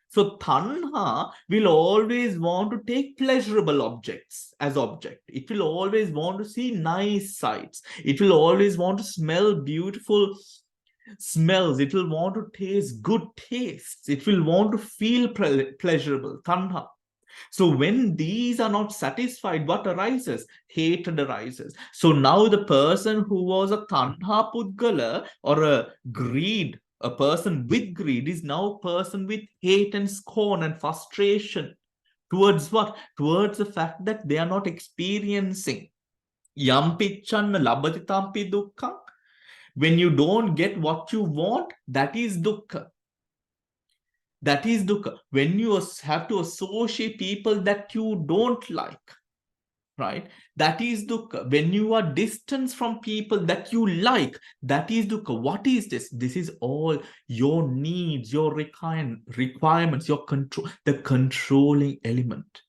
So tanha will always want to take pleasurable objects as object. It will always want to see nice sights. It will always want to smell beautiful smells. It will want to taste good tastes. It will want to feel pleasurable, tanha. So when these are not satisfied, what arises? Hatred arises. So now the person who was a tanha pudgala, or a person with greed, is now a person with hate and scorn and frustration. Towards what? Towards the fact that they are not experiencing. Yampichanna labati tampi dukkha. When you don't get what you want, that is dukkha. That is dukkha. When you have to associate people that you don't like, right? That is dukkha. When you are distant from people that you like, that is dukkha. What is this? This is all your needs, your requirements, your control, the controlling element.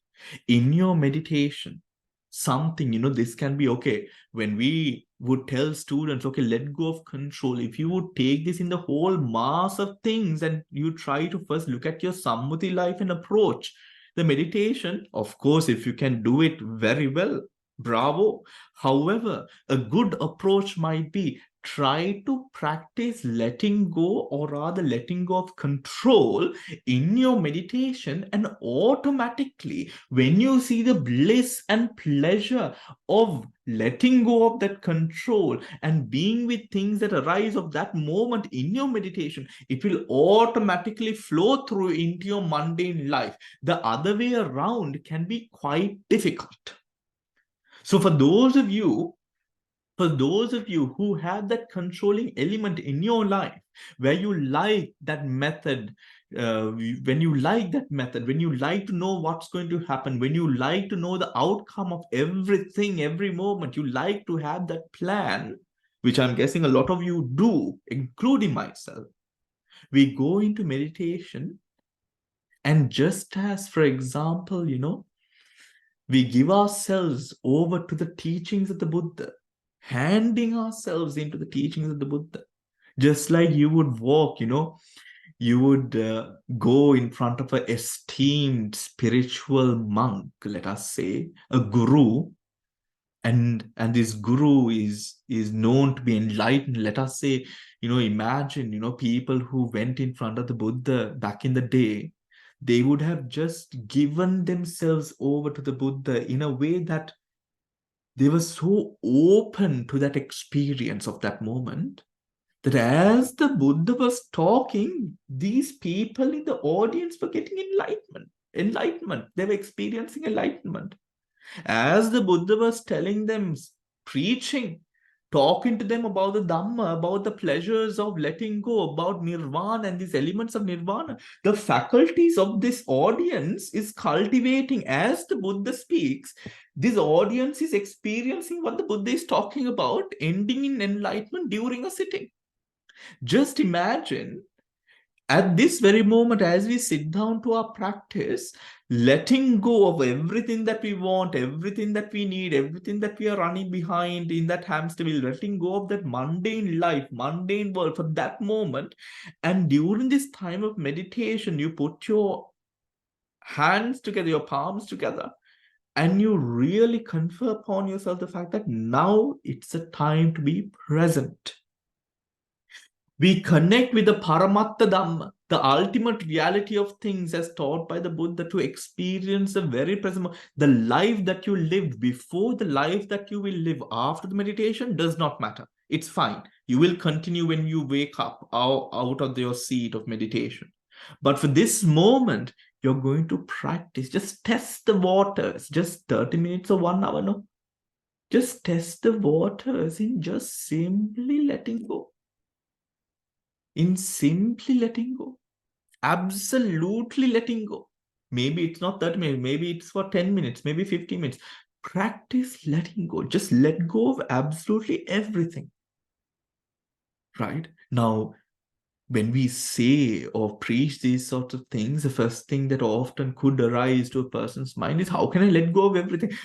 In your meditation, something, this can be okay. When we would tell students, okay, let go of control, if you would take this in the whole mass of things and you try to first look at your sammuti life and approach the meditation, of course, if you can do it very well, bravo. However, a good approach might be try to practice letting go, or rather letting go of control in your meditation, and automatically when you see the bliss and pleasure of letting go of that control and being with things that arise of that moment in your meditation, it will automatically flow through into your mundane life. The other way around can be quite difficult. So for those of you who have that controlling element in your life, where you like that method, when you like that method, when you like to know what's going to happen, when you like to know the outcome of everything, every moment, you like to have that plan, which I'm guessing a lot of you do, including myself, we go into meditation, and just as, for example, we give ourselves over to the teachings of the Buddha, handing ourselves into the teachings of the Buddha. Just like you would walk, you would go in front of an esteemed spiritual monk, let us say, a guru, and this guru is known to be enlightened. Let us say, imagine, people who went in front of the Buddha back in the day, they would have just given themselves over to the Buddha in a way that they were so open to that experience of that moment, that as the Buddha was talking, these people in the audience were getting enlightenment. They were experiencing enlightenment. As the Buddha was telling them, preaching, talking to them about the Dhamma, about the pleasures of letting go, about Nirvana and these elements of Nirvana, the faculties of this audience is cultivating. As the Buddha speaks, this audience is experiencing what the Buddha is talking about, ending in enlightenment during a sitting. Just imagine, at this very moment, as we sit down to our practice, letting go of everything that we want, everything that we need, everything that we are running behind in that hamster wheel, letting go of that mundane life, mundane world for that moment. And during this time of meditation, you put your hands together, your palms together, and you really confer upon yourself the fact that now it's a time to be present. We connect with the Paramatta Dhamma, the ultimate reality of things as taught by the Buddha, to experience the very present. The life that you lived before, the life that you will live after the meditation does not matter. It's fine. You will continue when you wake up out of your seat of meditation. But for this moment, you're going to practice. Just test the waters. Just 30 minutes or 1 hour, no? Just test the waters in just simply letting go. In simply letting go, absolutely letting go. Maybe it's not 30 minutes, maybe it's for 10 minutes, maybe 15 minutes. Practice letting go. Just let go of absolutely everything. Right? Now, when we say or preach these sorts of things, the first thing that often could arise to a person's mind is, how can I let go of everything?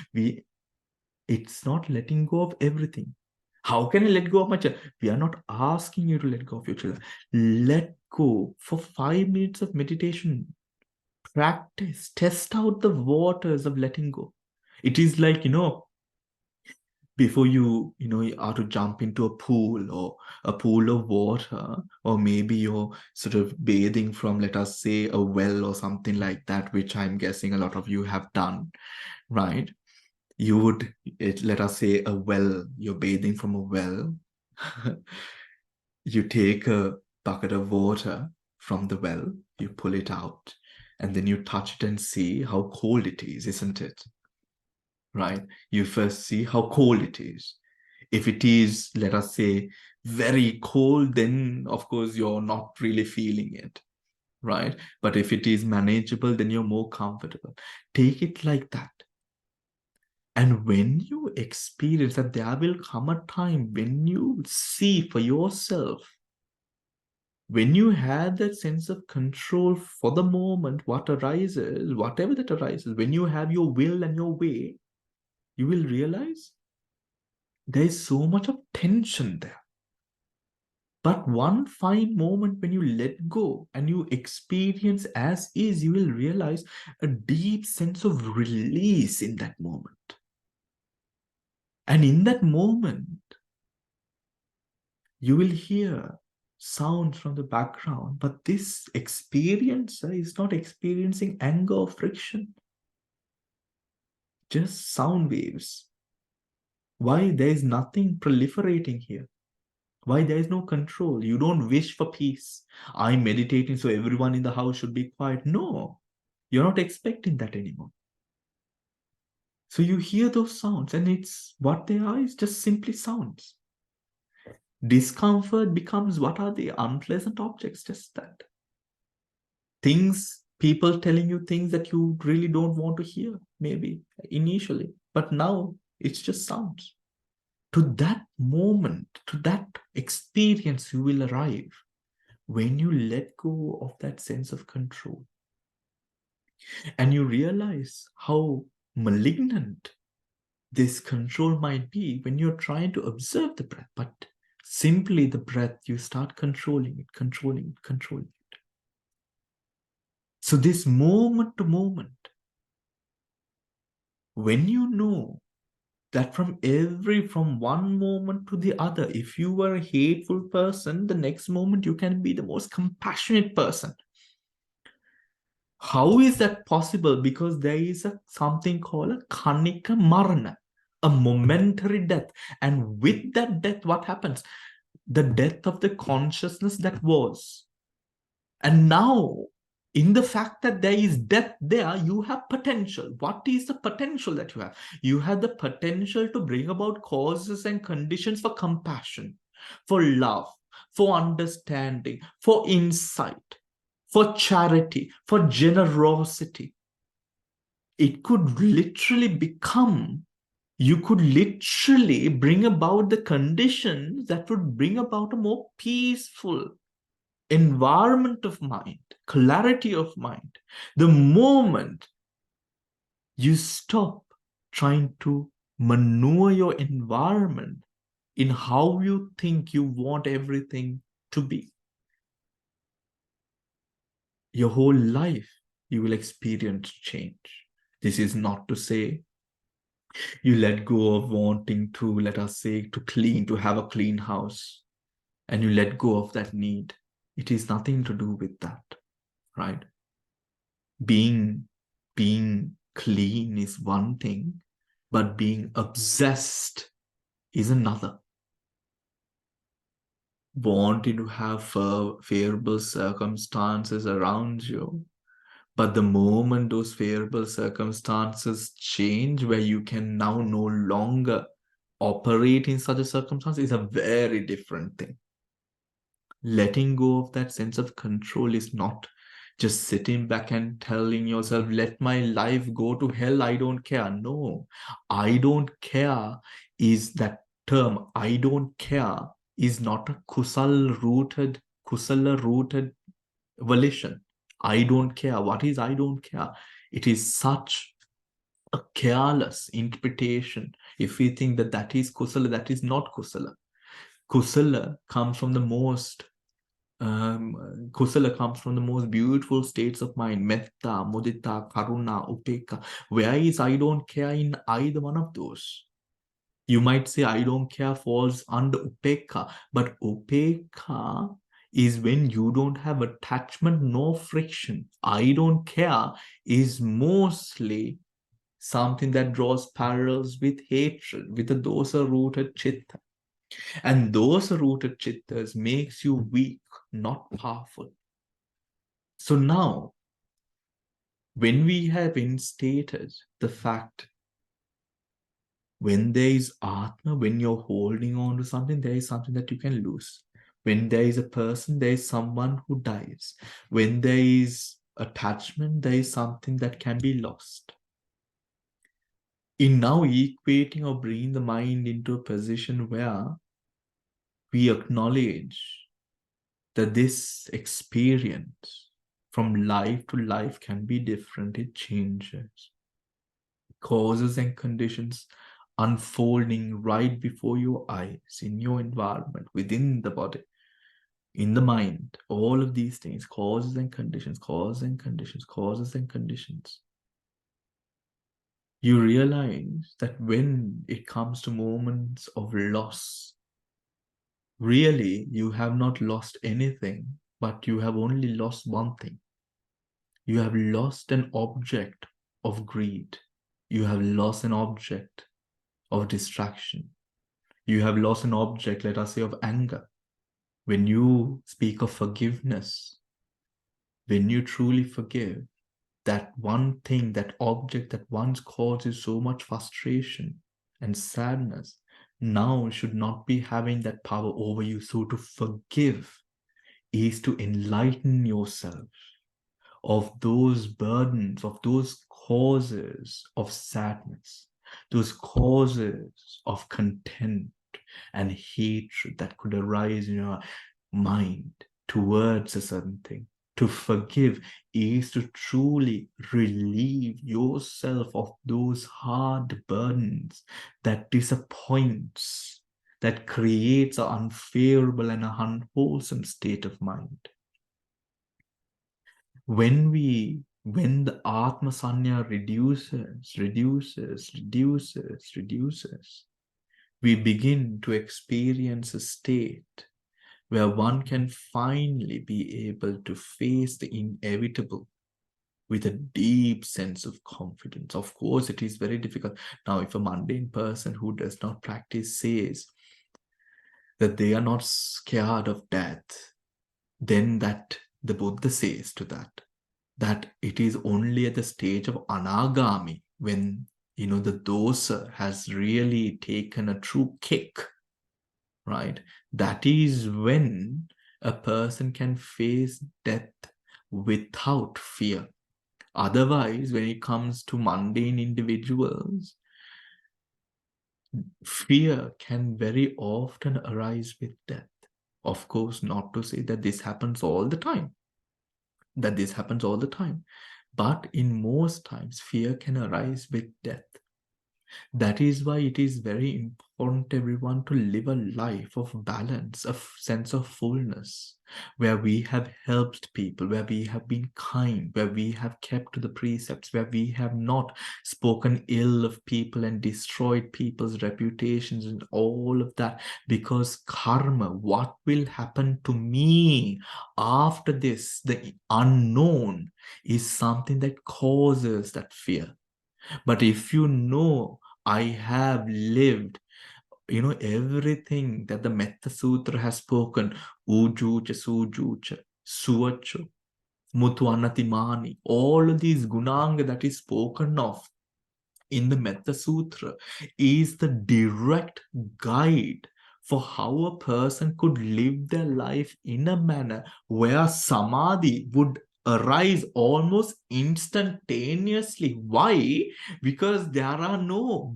It's not letting go of everything. How can I let go of my child? We are not asking you to let go of your children. Let go for 5 minutes of meditation. Practice, test out the waters of letting go. It is like, before you are to jump into a pool, or a pool of water, or maybe you're sort of bathing from, let us say, a well or something like that, which I'm guessing a lot of you have done, right? You would, let us say, a well, you're bathing from a well. You take a bucket of water from the well, you pull it out, and then you touch it and see how cold it is, isn't it? Right? You first see how cold it is. If it is, let us say, very cold, then of course you're not really feeling it, right? But if it is manageable, then you're more comfortable. Take it like that. And when you experience that, there will come a time when you see for yourself, when you have that sense of control for the moment, what arises, whatever that arises, when you have your will and your way, you will realize there is so much of tension there. But one fine moment when you let go and you experience as is, you will realize a deep sense of release in that moment. And in that moment, you will hear sounds from the background, but this experiencer is not experiencing anger or friction, just sound waves. Why? There is nothing proliferating here. Why? There is no control. You don't wish for peace. I'm meditating, so everyone in the house should be quiet. No, you're not expecting that anymore. So you hear those sounds, and it's what they are is just simply sounds. Discomfort becomes, what are they? Unpleasant objects, just that. Things, people telling you things that you really don't want to hear, maybe initially, but now it's just sounds. To that moment, to that experience, you will arrive when you let go of that sense of control. And you realize how malignant this control might be when you're trying to observe the breath, but simply the breath, you start controlling it, controlling it, controlling it. So this moment to moment, when you know that from one moment to the other, if you were a hateful person, the next moment you can be the most compassionate person. How is that possible? Because there is something called a kanika marana, a momentary death. And with that death, what happens? The death of the consciousness that was. And now, in the fact that there is death there, you have potential. What is the potential that you have? You have the potential to bring about causes and conditions for compassion, for love, for understanding, for insight, for charity, for generosity. It could literally become, you could literally bring about the conditions that would bring about a more peaceful environment of mind, clarity of mind. The moment you stop trying to maneuver your environment in how you think you want everything to be, your whole life you will experience change. This is not to say you let go of wanting to, let us say, to have a clean house, and you let go of that need. It is nothing to do with that, right? Being clean is one thing, but being obsessed is another. Wanting to have favorable circumstances around you, but the moment those favorable circumstances change, where you can now no longer operate in such a circumstance, is a very different thing. Letting go of that sense of control is not just sitting back and telling yourself, let my life go to hell, I don't care. No, I don't care is that term. I don't care is not a kusala rooted volition. I don't care. What is I don't care? It is such a careless interpretation. If we think that that is kusala, that is not kusala. Kusala comes from the most kusala comes from the most beautiful states of mind, metta, mudita, karuna, upeka. Where is I don't care in either one of those? You might say I don't care falls under upeka, but upeka is when you don't have attachment nor friction. I don't care is mostly something that draws parallels with hatred, with the dosa-rooted chitta. And dosa-rooted chittas makes you weak, not powerful. So now, when we have instated the fact When there is Atma, when you're holding on to something, there is something that you can lose. When there is a person, there is someone who dies. When there is attachment, there is something that can be lost. In now equating or bringing the mind into a position where we acknowledge that this experience from life to life can be different, it changes. Causes and conditions unfolding right before your eyes, in your environment, within the body, in the mind, all of these things, causes and conditions, causes and conditions, causes and conditions. You realize that when it comes to moments of loss, really, you have not lost anything, but you have only lost one thing. You have lost an object of greed. You have lost an object of distraction. You have lost an object, let us say, of anger. When you speak of forgiveness, when you truly forgive, that one thing, that object that once causes so much frustration and sadness, now should not be having that power over you. So to forgive is to enlighten yourself of those burdens, of those causes of sadness, those causes of contempt and hatred that could arise in your mind towards a certain thing. To forgive is to truly relieve yourself of those hard burdens that disappoints, that creates an unfavorable and an unwholesome state of mind. When the Atma Sanya reduces, we begin to experience a state where one can finally be able to face the inevitable with a deep sense of confidence. Of course, it is very difficult. Now, if a mundane person who does not practice says that they are not scared of death, then that the Buddha says to that it is only at the stage of anagami when the dosa has really taken a true kick, right? That is when a person can face death without fear. Otherwise, when it comes to mundane individuals, fear can very often arise with death. Of course, not to say that this happens all the time. But in most times, fear can arise with death. That is why it is very important, everyone, to live a life of balance, a sense of fullness, where we have helped people, where we have been kind, where we have kept to the precepts, where we have not spoken ill of people and destroyed people's reputations and all of that. Because karma, what will happen to me after this, the unknown, is something that causes that fear. But if you know, I have lived, everything that the Metta Sutra has spoken, Ujucha, Sujucha, Suacho, Mutu Anatimani, all of these gunanga that is spoken of in the Metta Sutra is the direct guide for how a person could live their life in a manner where samadhi would arise almost instantaneously. Why? Because there are no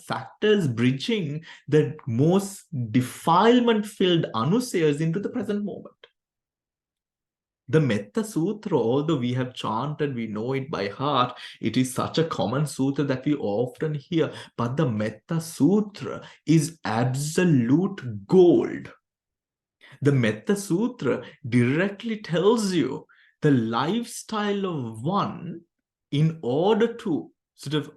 factors bridging the most defilement-filled anusayas into the present moment. The Metta Sutra, although we have chanted, we know it by heart, it is such a common sutra that we often hear. But the Metta Sutra is absolute gold. The Metta Sutra directly tells you the lifestyle of one in order to sort of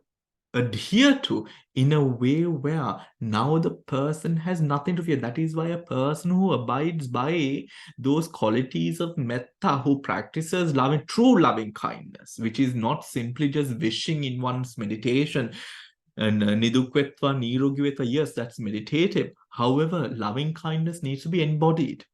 adhere to in a way where now the person has nothing to fear. That is why a person who abides by those qualities of metta, who practices true loving kindness, which is not simply just wishing in one's meditation, and nidukvetva nirogivetva, yes, that's meditative. However, loving kindness needs to be embodied.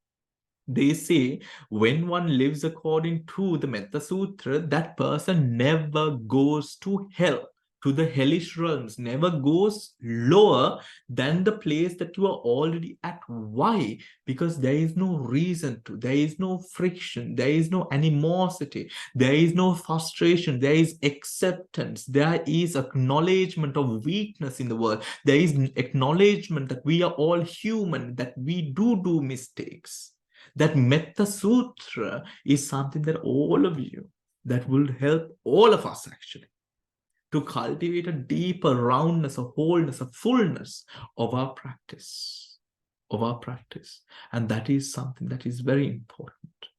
They say when one lives according to the Metta Sutra, that person never goes to hell. to the hellish realms, never goes lower than the place that you are already at. Why? Because there is no reason to, there is no friction, there is no animosity, there is no frustration, there is acceptance, there is acknowledgement of weakness in the world, there is acknowledgement that we are all human, that we do mistakes. That Metta Sutra is something that all of you, that will help all of us actually to cultivate a deeper roundness, a wholeness, a fullness of our practice, And that is something that is very important.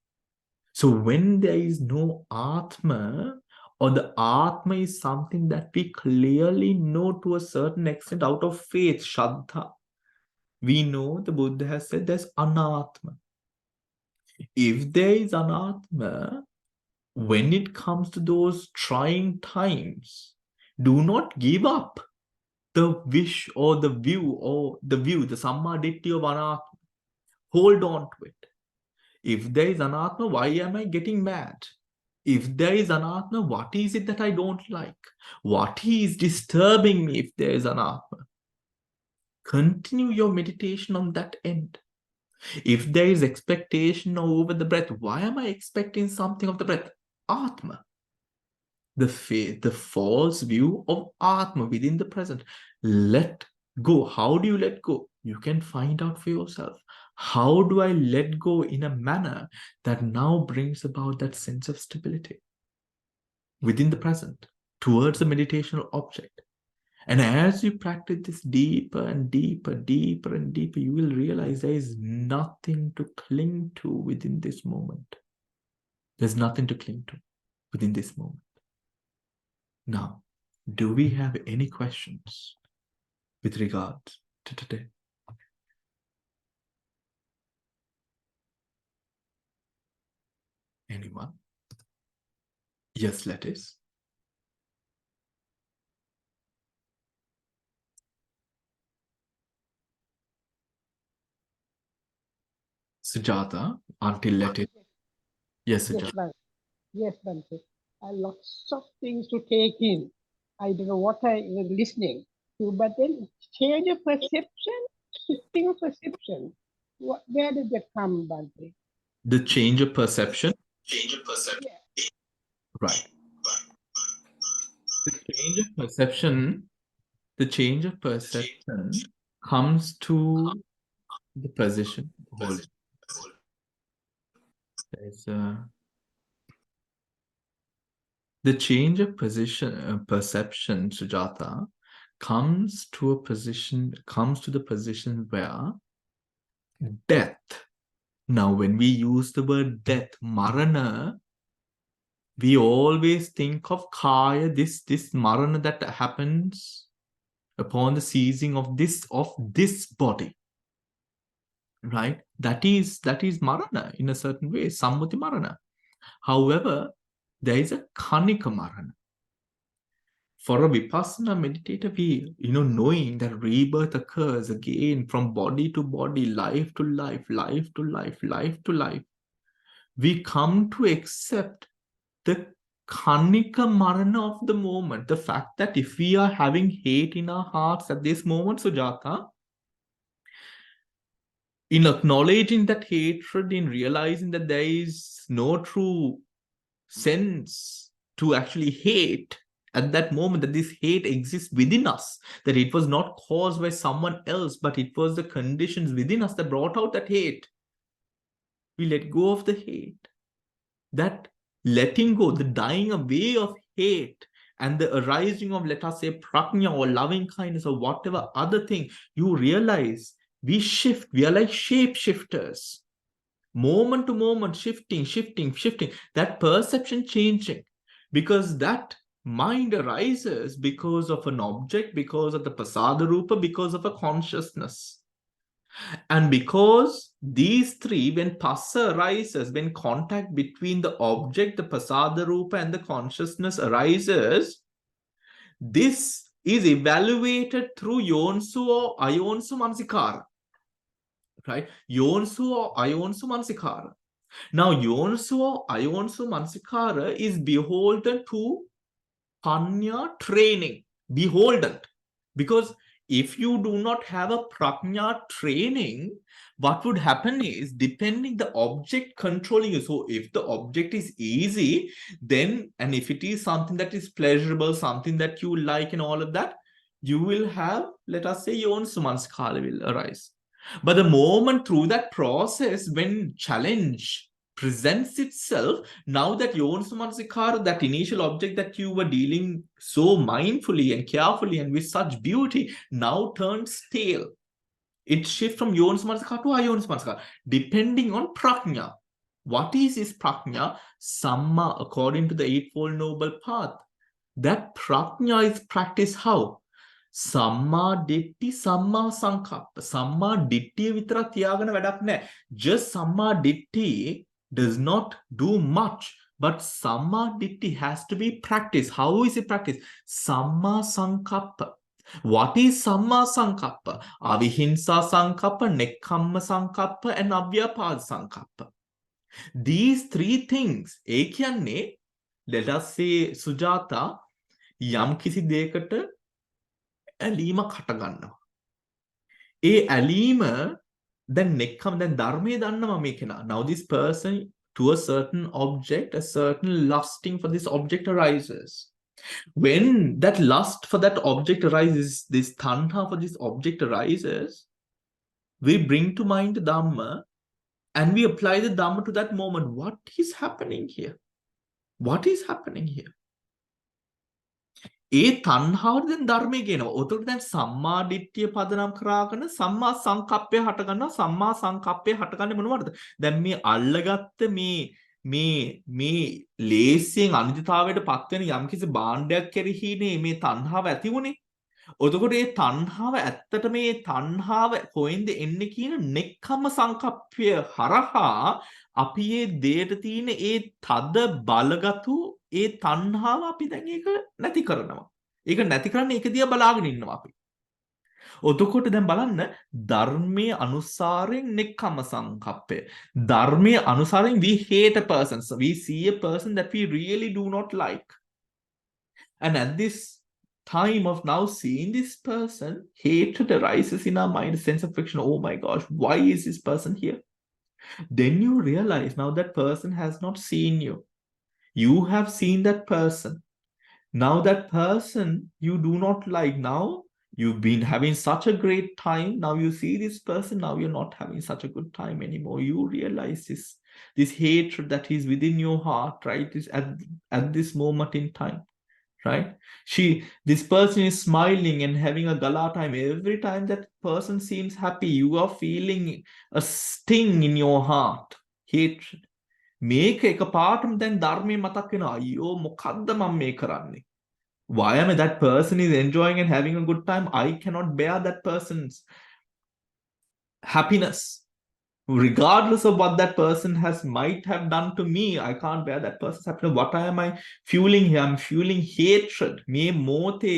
So when there is no Atma, or the Atma is something that we clearly know to a certain extent out of faith, Shraddha, we know the Buddha has said there's Anatma. If there is Anatma, when it comes to those trying times, do not give up the wish or the view, the Samma Ditti of Anatma. Hold on to it. If there is Anatma, why am I getting mad? If there is Anatma, what is it that I don't like? What is disturbing me if there is Anatma? Continue your meditation on that end. If there is expectation over the breath, why am I expecting something of the breath? Atma. The false view of Atma within the present. Let go. How do you let go? You can find out for yourself. How do I let go in a manner that now brings about that sense of stability within the present towards the meditational object? And as you practice this deeper and deeper, deeper and deeper, you will realize there is nothing to cling to within this moment. There's nothing to cling to within this moment. Now, do we have any questions with regard to today? Anyone? Yes, Lettuce. Sujata, until Lettuce. Yes, Sujata. Yes, Bante. Lots of things to take in. I don't know what I was listening to, but then change of perception, shifting of perception. Where did that come, Bante? The change of perception. Yeah. Right. The change of perception, the change of perception comes to the position. The change of perception, Sujata, comes to the position where death. Now, when we use the word death, marana, we always think of kaya, this marana that happens upon the ceasing of this body. Right? That is marana in a certain way, sammuti marana. However, there is a kanika marana. For a Vipassana meditator, knowing that rebirth occurs again from body to body, life to life, life to life, life to life, we come to accept the kanika marana of the moment. The fact that if we are having hate in our hearts at this moment, Sujata, in acknowledging that hatred, in realizing that there is no true sense to actually hate at that moment, that this hate exists within us, that it was not caused by someone else, but it was the conditions within us that brought out that hate. We let go of the hate. That letting go, the dying away of hate and the arising of, let us say, prajna or loving kindness or whatever other thing, you realize we shift. We are like shapeshifters. Moment to moment, shifting, that perception changing, because that mind arises because of an object, because of the pasada rupa, because of a consciousness. And because these three, when passa arises, when contact between the object, the pasada rupa, and the consciousness arises, this is evaluated through yonsu or ayonsu mansikara. Right? Yonsu or ayonsu mansikara. Now, Yonsu or Ayonsu Mansikara is beholden to Panya training. beholden. Because if you do not have a prajna training, what would happen is, depending the object controlling you. So if the object is easy, then, and if it is something that is pleasurable, something that you like and all of that, you will have, let us say, your own sumanskala will arise. But the moment through that process, when challenge presents itself, now that Yonasamansikara, that initial object that you were dealing so mindfully and carefully and with such beauty, now turns stale. It shifts from Yonasamansikara to Ayonasamansikara, depending on prajna. What is this prajna? Samma, according to the Eightfold Noble Path. That prajna is practiced how? Samma ditti, samma sankappa. Samma ditti vitara tiyagana vadak naha. Just samma ditti does not do much, but samma ditti has to be practiced. How is it practiced? Samma sankappa. What is samma sankappa? Avihinsa sankappa, nekkamma sankappa, and avyapada sankappa. These three things, ඒ කියන්නේ, let us say, Sujata, යම් කිසි දෙයකට ඇලීමක් හටගන්නවා. ඒ ඇලීම දැන් නෙක්කම දැන් ධර්මයේ දන්නවා මේ කෙනා. Now this person to a certain object, a certain lusting for this object arises. When that lust for that object arises, this tanha for this object arises, we bring to mind the Dhamma and we apply the Dhamma to that moment. What is happening here? What is happening here? ඒ තණ්හාවට දැන් ධර්මයේ කියනවා. උතට දැන් සම්මා දිට්ඨිය පදනම් කරාගෙන සම්මා සංකප්පය හටගන්නවා. සම්මා සංකප්පය හටගන්නේ මොනවටද? දැන් මේ අල්ලගත්ත මේ ලේසියෙන් අනිත්‍යතාවයට පත් වෙන යම්කිසි භාණ්ඩයක් කෙරෙහිනේ මේ තණ්හාව ඇති වුනේ. එතකොට මේ තණ්හාව ඇත්තට මේ තණ්හාව කොහෙන්ද එන්නේ කියන නෙක්ඛම්ම සංකප්පය හරහා අපි මේ දෙයට තියෙන ඒ තද බලගතු ඒ තණ්හාව අපි දැන් ඒක නැති කරනවා. ඒක නැති කරන්න ඒක දිහා බලාගෙන ඉන්නවා අපි. එතකොට දැන් බලන්න ධර්මයේ අනුසාරයෙන් නෙක්ඛම්ම සංකප්පය. ධර්මයේ අනුසාරයෙන් we hate a person. So we see a person that we really do not like. And at this time of now seeing this person, hatred arises in our mind, a sense of friction. Oh my gosh, why is this person here? Then you realize now that person has not seen you. You have seen that person. Now that person you do not like. Now you've been having such a great time. Now you see this person. Now you're not having such a good time anymore. You realize this hatred that is within your heart, right? Is at this moment in time. Right? This person is smiling and having a gala time. Every time that person seems happy, you are feeling a sting in your heart. Hatred. මේක එකපාරටම දැන් ධර්මයේ මතක් වෙනවා. අයියෝ මොකද්ද මම මේ කරන්නේ? Why am I? That person is enjoying and having a good time. I cannot bear that person's happiness. Regardless of what that person might have done to me, I can't bear that person's happiness. What am I fueling here? I'm fueling hatred. Me mote,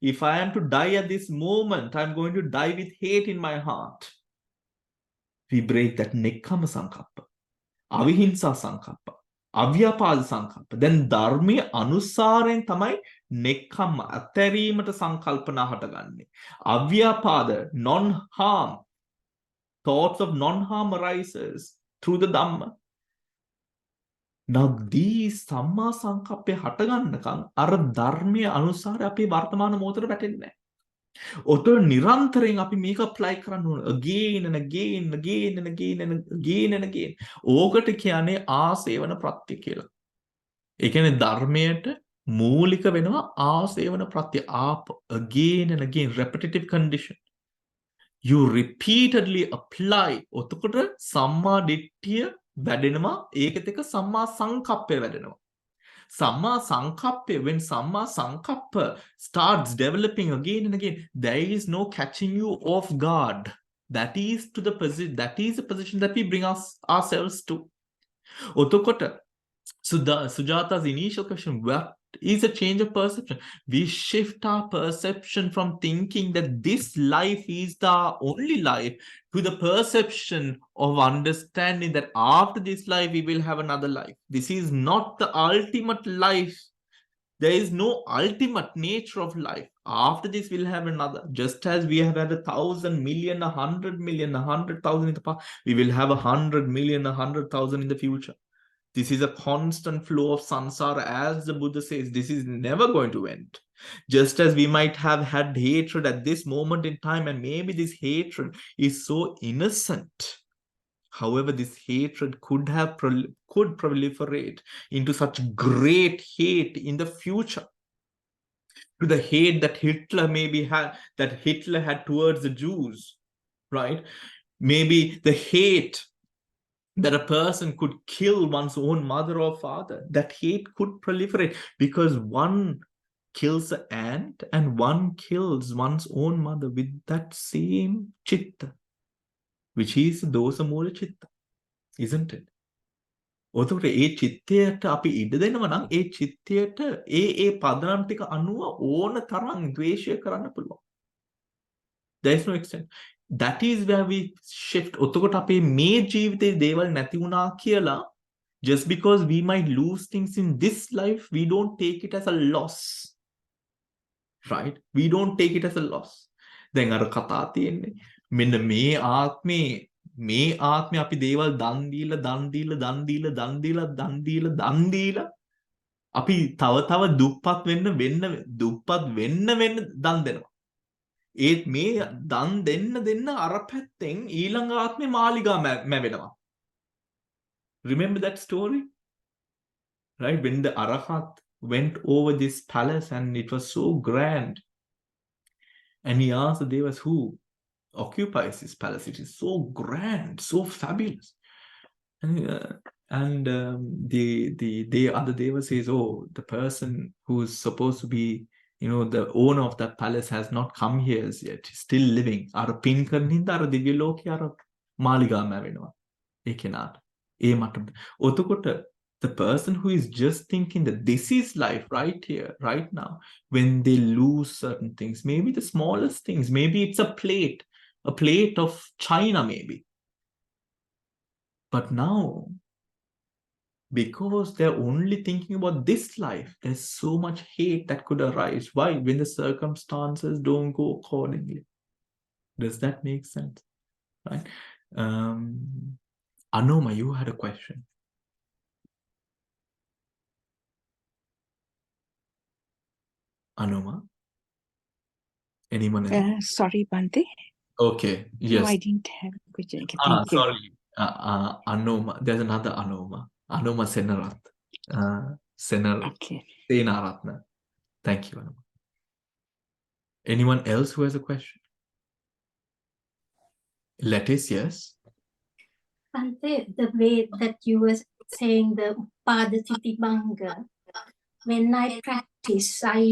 if I am to die at this moment, I'm going to die with hate in my heart. We break that nekkama sankappa, avihinsa sankappa, අව්‍යාපාද සංකල්ප. දැන් ධර්මයේ අනුසාරයෙන් තමයි නෙක්ඛම්ම අතැරීමට සංකල්පනා හටගන්නේ. අව්‍යාපාද non harm, thoughts of non-harm arises through the Dhamma. Now these සම්මා සංකප්පේ හටගන්නකම් අර ධර්මයේ අනුසාරය අපේ වර්තමාන මොහොතට වැටෙන්නේ නැහැ. ඔතන නිරන්තරයෙන් අපි මේක apply කරන්න ඕන. again and again and again and again and again and again. ඕකට කියන්නේ ආසේවන ප්‍රත්‍ය කියලා. ඒ කියන්නේ ධර්මයට මූලික වෙනවා ආසේවන ප්‍රත්‍ය. again and again, repetitive condition. You repeatedly apply. ඔතකොට සම්මා දිට්ඨිය වැඩෙනවා. ඒකත් එක්ක සම්මා සංකප්පය වැඩෙනවා. සම්මා සංකප්පය, when සම්මා සංකප්ප starts developing again and again, there is no catching you off guard. That is the position that we bring ourselves to. ඔතකොට Sujata's initial question, what is a change of perception? We shift our perception from thinking that this life is the only life to the perception of understanding that after this life we will have another life. This is not the ultimate life. There is no ultimate nature of life. After this, we'll have another. Just as we have had 1,000 million, 100 million, 100,000 in the past, we will have 100 million, 100,000 in the future. This is a constant flow of samsara. As the Buddha says, this is never going to end. Just as we might have had hatred at this moment in time, and maybe this hatred is so innocent. However, this hatred could proliferate into such great hate in the future. To the hate that Hitler had towards the Jews, right? Maybe the hate that a person could kill one's own mother or father, that hate could proliferate because one kills an ant and one kills one's own mother with that same chitta, which is dosa mula chitta, isn't it? ඔතකොට ඒ චිත්තයට අපි ඉඩ දෙනවා නම් ඒ චිත්තයට ඒ පදනම් ටික අනුව ඕන තරම් ද්වේෂය කරන්න පුළුවන්. There is no extent. That is where we shift. ඔතකොට අපේ මේ ජීවිතේ දේවල් නැති වුණා කියලා, just because we might lose things in this life, we don't take it as a loss. Right? We don't take it as a loss. දැන් අර කතා තියෙන්නේ මෙන්න මේ ආත්මේ අපි දේවල් දන් දීලා අපි තව දුප්පත් වෙන්න දන් දෙනවා. ඒත් මේ දන් දෙන්න අර පැත්තෙන් ඊළඟ ආත්මේ මාලිගා මැවෙනවා. Remember that story? Right? When the Arahat went over this palace and it was so grand, and he asked the devas who occupies this palace. It is so grand, so fabulous. And the other deva says, oh, the person who is supposed to be, the owner of that palace has not come here as yet. He's still living. Ara pin karninda ara divya loke ara maliga mavenawa. E kenata. E matamata. Otokota, the person who is just thinking that this is life right here, right now, when they lose certain things, maybe the smallest things, maybe it's a plate of china maybe. But now, because they're only thinking about this life, there's so much hate that could arise. Why? When the circumstances don't go accordingly. Does that make sense? Right? Anoma, you had a question. Anoma? Anyone else? Sorry, Bante. Okay, yes. No, I didn't have a question. Okay, thank you. Sorry. Anoma. There's another Anoma. Anoma Senarat. Okay. Senaratna. Thank you, Anoma. Anyone else who has a question? Lettuce, yes. Bante, the way that you were saying the Upadati Banga, when I practice, I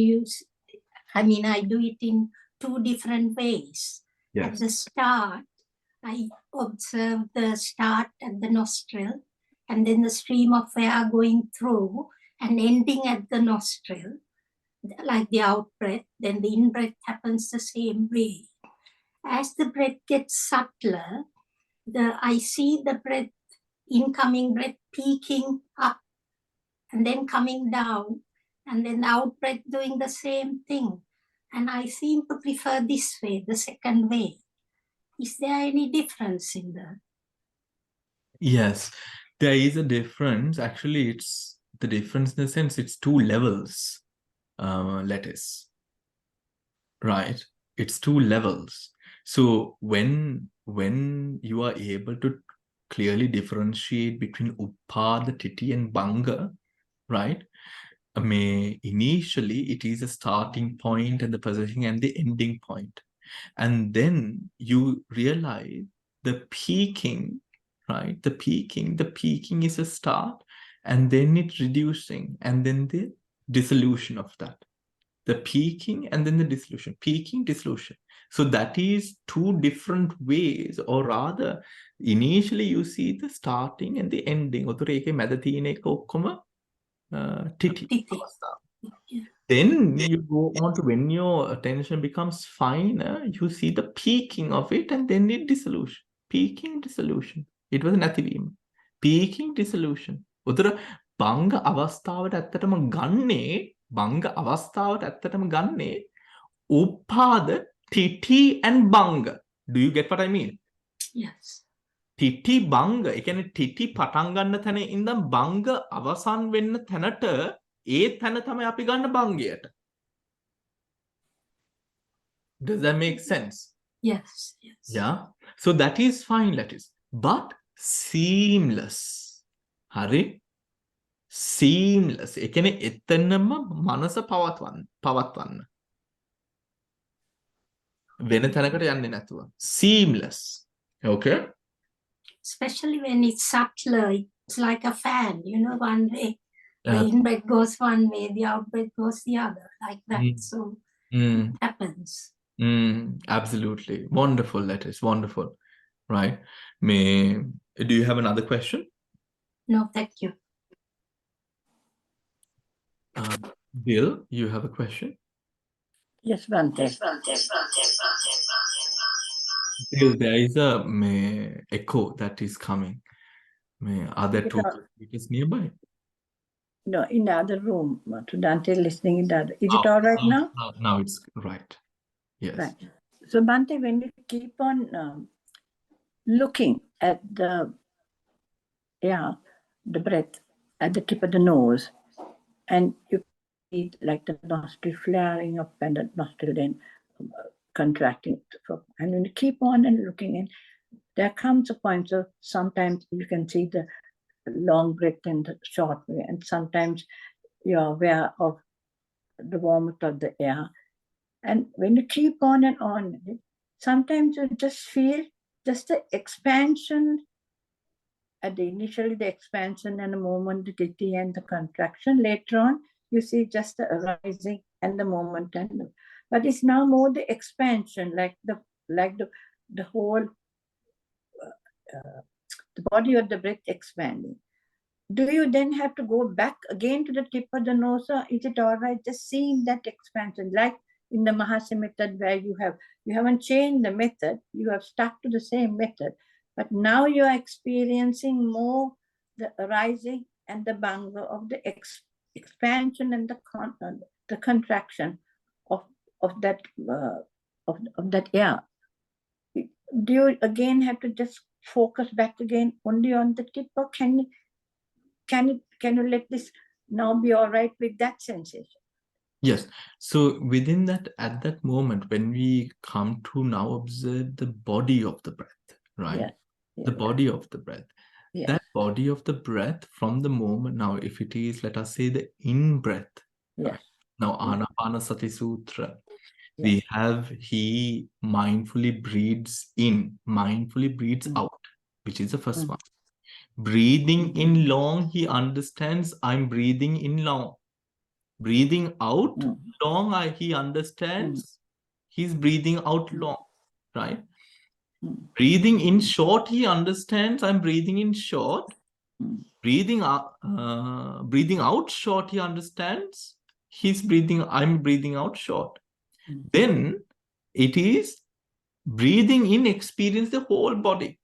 do it in two different ways. Yes. At the start, I observe the start at the nostril, and then the stream of air going through and ending at the nostril, like the out breath. Then the in breath happens the same way. As the breath gets subtler, I see the breath, incoming breath peaking up and then coming down, and then the out breath doing the same thing. And I seem to prefer this way, the second way. Is there any difference in that? Yes, there is a difference. Actually, it's the difference in the sense it's two levels. Lettuce. Right? It's two levels. So when you are able to clearly differentiate between Upada, Titi, and Banga, right? Initially, it is a starting point and the positioning and the ending point. And then you realize the peaking, right? The peaking is a start, and then it's reducing, and then the dissolution of that. The peaking and then the dissolution. Peaking, dissolution. So that is two different ways, or rather, initially you see the starting and the ending. Titi. Then you go on to when your attention becomes finer, you see the peaking of it, and then the dissolution. Peaking, dissolution. It was නැතිවීම. Peaking, dissolution. උතර බංග අවස්ථාවට ඇත්තටම ගන්නේ බංග අවස්ථාවට ඇත්තටම ගන්නේ උපාද titi and banga. Do you get what I mean? Yes. titi banga ඒ කියන්නේ titi පටන් ගන්න තැන ඉඳන් බංග අවසන් වෙන්න තැනට ඒ තැන තමයි අපි ගන්න බංගයට. Does that make sense? Yes. Yes. Yeah. So that is fine, that is. But seamless. හරි? Seamless. ඒ කියන්නේ එතනම මනස පවත්වන්න. වෙන තැනකට යන්නේ නැතුව. Seamless. Okay? Especially when it's subtler, it's like a fan, one way. The Yeah. in-breath goes one way, the out-breath goes the other, like that. So Mm. it happens. Absolutely. Wonderful, that is wonderful. Right. Do you have another question? No, thank you. Bill, you have a question? Yes, Bante. Bill, there is a echo that is coming. Are there two computers nearby? No, in the other room. To Dante listening in the other. Is it all right now? Now it's right. Yes. Right. So, Bante, when you keep on looking at the breath at the tip of the nose, and you see like the nostril flaring up and the nostril then contracting. And when you keep on and looking in, there comes a point, so sometimes you can see the long breath and the short way, and sometimes you're aware of the warmth of the air. And when you keep on and on, sometimes you just feel just the expansion at the initially the expansion and the momentary and the contraction. Later on, you see just the arising and the moment but it's now more the expansion, like the whole the body of the breath expanding. Do you then have to go back again to the tip of the nose, or is it all right just seeing that expansion, like in the Mahasi method where you haven't changed the method, you have stuck to the same method, but now you are experiencing more the arising and the banga of the expansion and the contraction of that air. Do you again have to just focus back again only on the tip, or can you let this now be all right with that sensation? Yes. So within that, at that moment, when we come to now observe the body of the breath, right? Yes. The body of the breath. Yes. That body of the breath from the moment now, if it is, let us say, the in-breath. Yes. Right? Now, Anapanasati Sutra. Yes. We have he mindfully breathes in, mindfully breathes out, which is the first one. Breathing in long, he understands I'm breathing in long. Breathing out long, he understands he's breathing out long, right? Breathing in short, he understands I'm breathing in short. Breathing out short, he understands I'm breathing out short. Then it is breathing in, experience the whole body,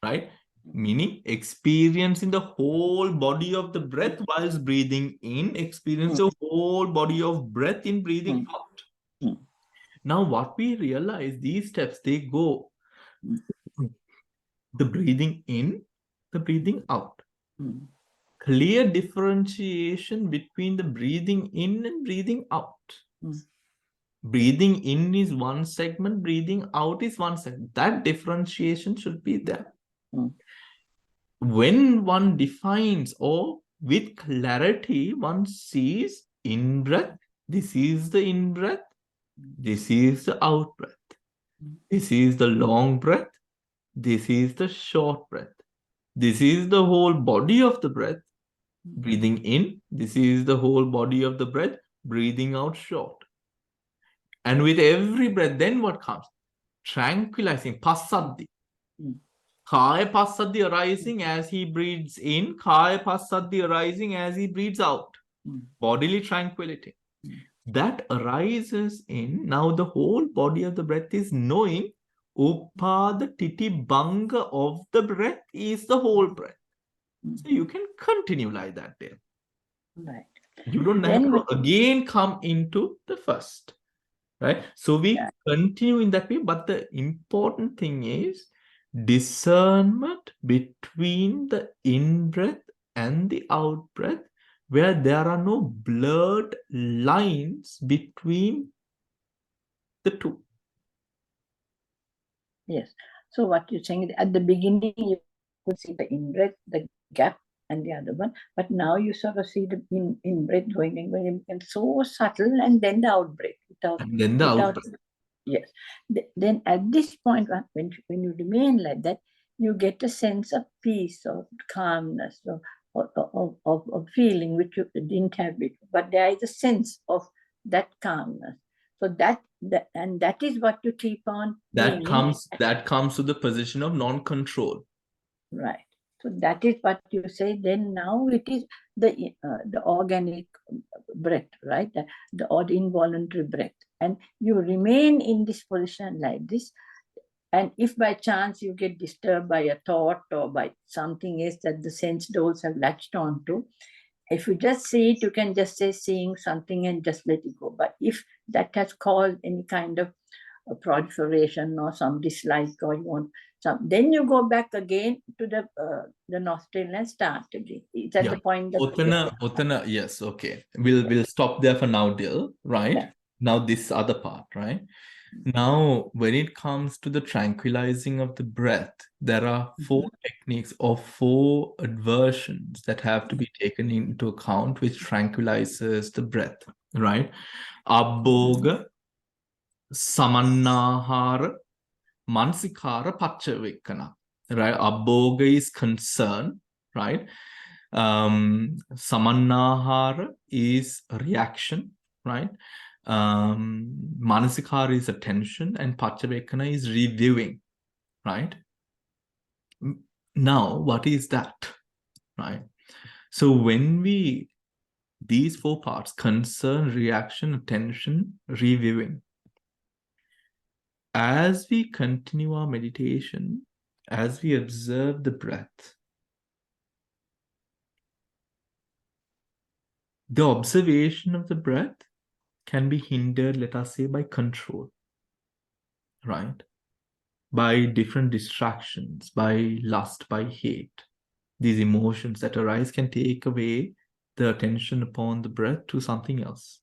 right? Meaning experiencing the whole body of the breath whilst breathing in, experience the whole body of breath in breathing out. Now what we realize, these steps, they go the breathing in, the breathing out. Clear differentiation between the breathing in and breathing out. Breathing in is one segment, breathing out is one segment. That differentiation should be there. When one defines, or with clarity, one sees in-breath, this is the in-breath, this is the out-breath, this is the long breath, this is the short breath, this is the whole body of the breath, breathing in, this is the whole body of the breath, breathing out short. And with every breath, then what comes? Tranquilizing, passaddhi. Kaya passaddhi arising as he breathes in, kaya passaddhi arising as he breathes out. Bodily tranquility. That arises in, now the whole body of the breath is knowing upada titi banga of the breath is the whole breath. So you can continue like that there. Right. You don't have to again come into the first, right? So we continue in that way, but the important thing is discernment between the in-breath and the out-breath, where there are no blurred lines between the two. Yes. So what you're saying is at the beginning you could see the in-breath, the gap, and the other one, but now you sort of see the in-breath going and so subtle, and then the out-breath And then the out-breath. Yes. Then at this point, when you remain like that, you get a sense of peace, of calmness, of feeling which you didn't have before. But there is a sense of that calmness. So that is what you keep on that comes to the position of non-control. Right. So that is what you say. Then now it is the organic breath, right? The odd involuntary breath, and you remain in this position like this. And if by chance you get disturbed by a thought or by something else that the sense doors have latched onto, if you just see it, you can just say seeing something and just let it go. But if that has caused any kind of a proliferation or some dislike, or you want some, then you go back again to the nostril and start again. It's at the point that yes, okay. We'll stop there for now, Dil, right? Yeah. Now this other part, right? Now, when it comes to the tranquilizing of the breath, there are 4 techniques or 4 aversions that have to be taken into account, which tranquilizes the breath, right? Abhoga, Samannahara, Mansikara, Pachavekkana, right? Abhoga is concern, right? Samannahara is reaction, right? Manasikara is attention, and Pachavekkana is reviewing, right? Now, what is that, right? So when these 4 parts, concern, reaction, attention, reviewing, as we continue our meditation, as we observe the breath, the observation of the breath can be hindered, let us say, by control, right? By different distractions, by lust, by hate. These emotions that arise can take away the attention upon the breath to something else.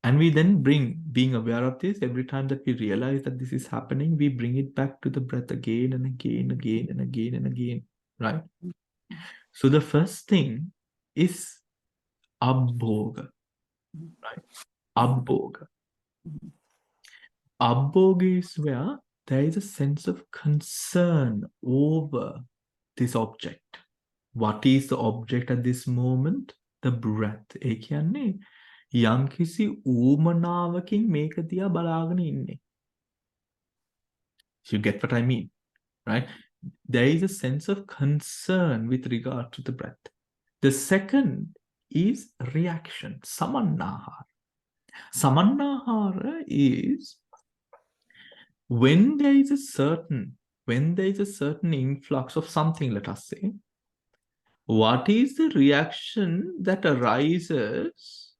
And we then being aware of this, every time that we realize that this is happening, we bring it back to the breath again and again, again and again and again, right? So the first thing is abhoga, right? Abhoga. Abhoga is where there is a sense of concern over this object. What is the object at this moment? The breath. ඒ කියන්නේ යම්කිසි ඌමනාවකින් මේක දිහා බලාගෙන ඉන්නේ. You get what I mean, right? There is a sense of concern with regard to the breath. The second is reaction, samannahara. Samannahara is when there is a certain influx of something, let us say, what is the reaction that arises,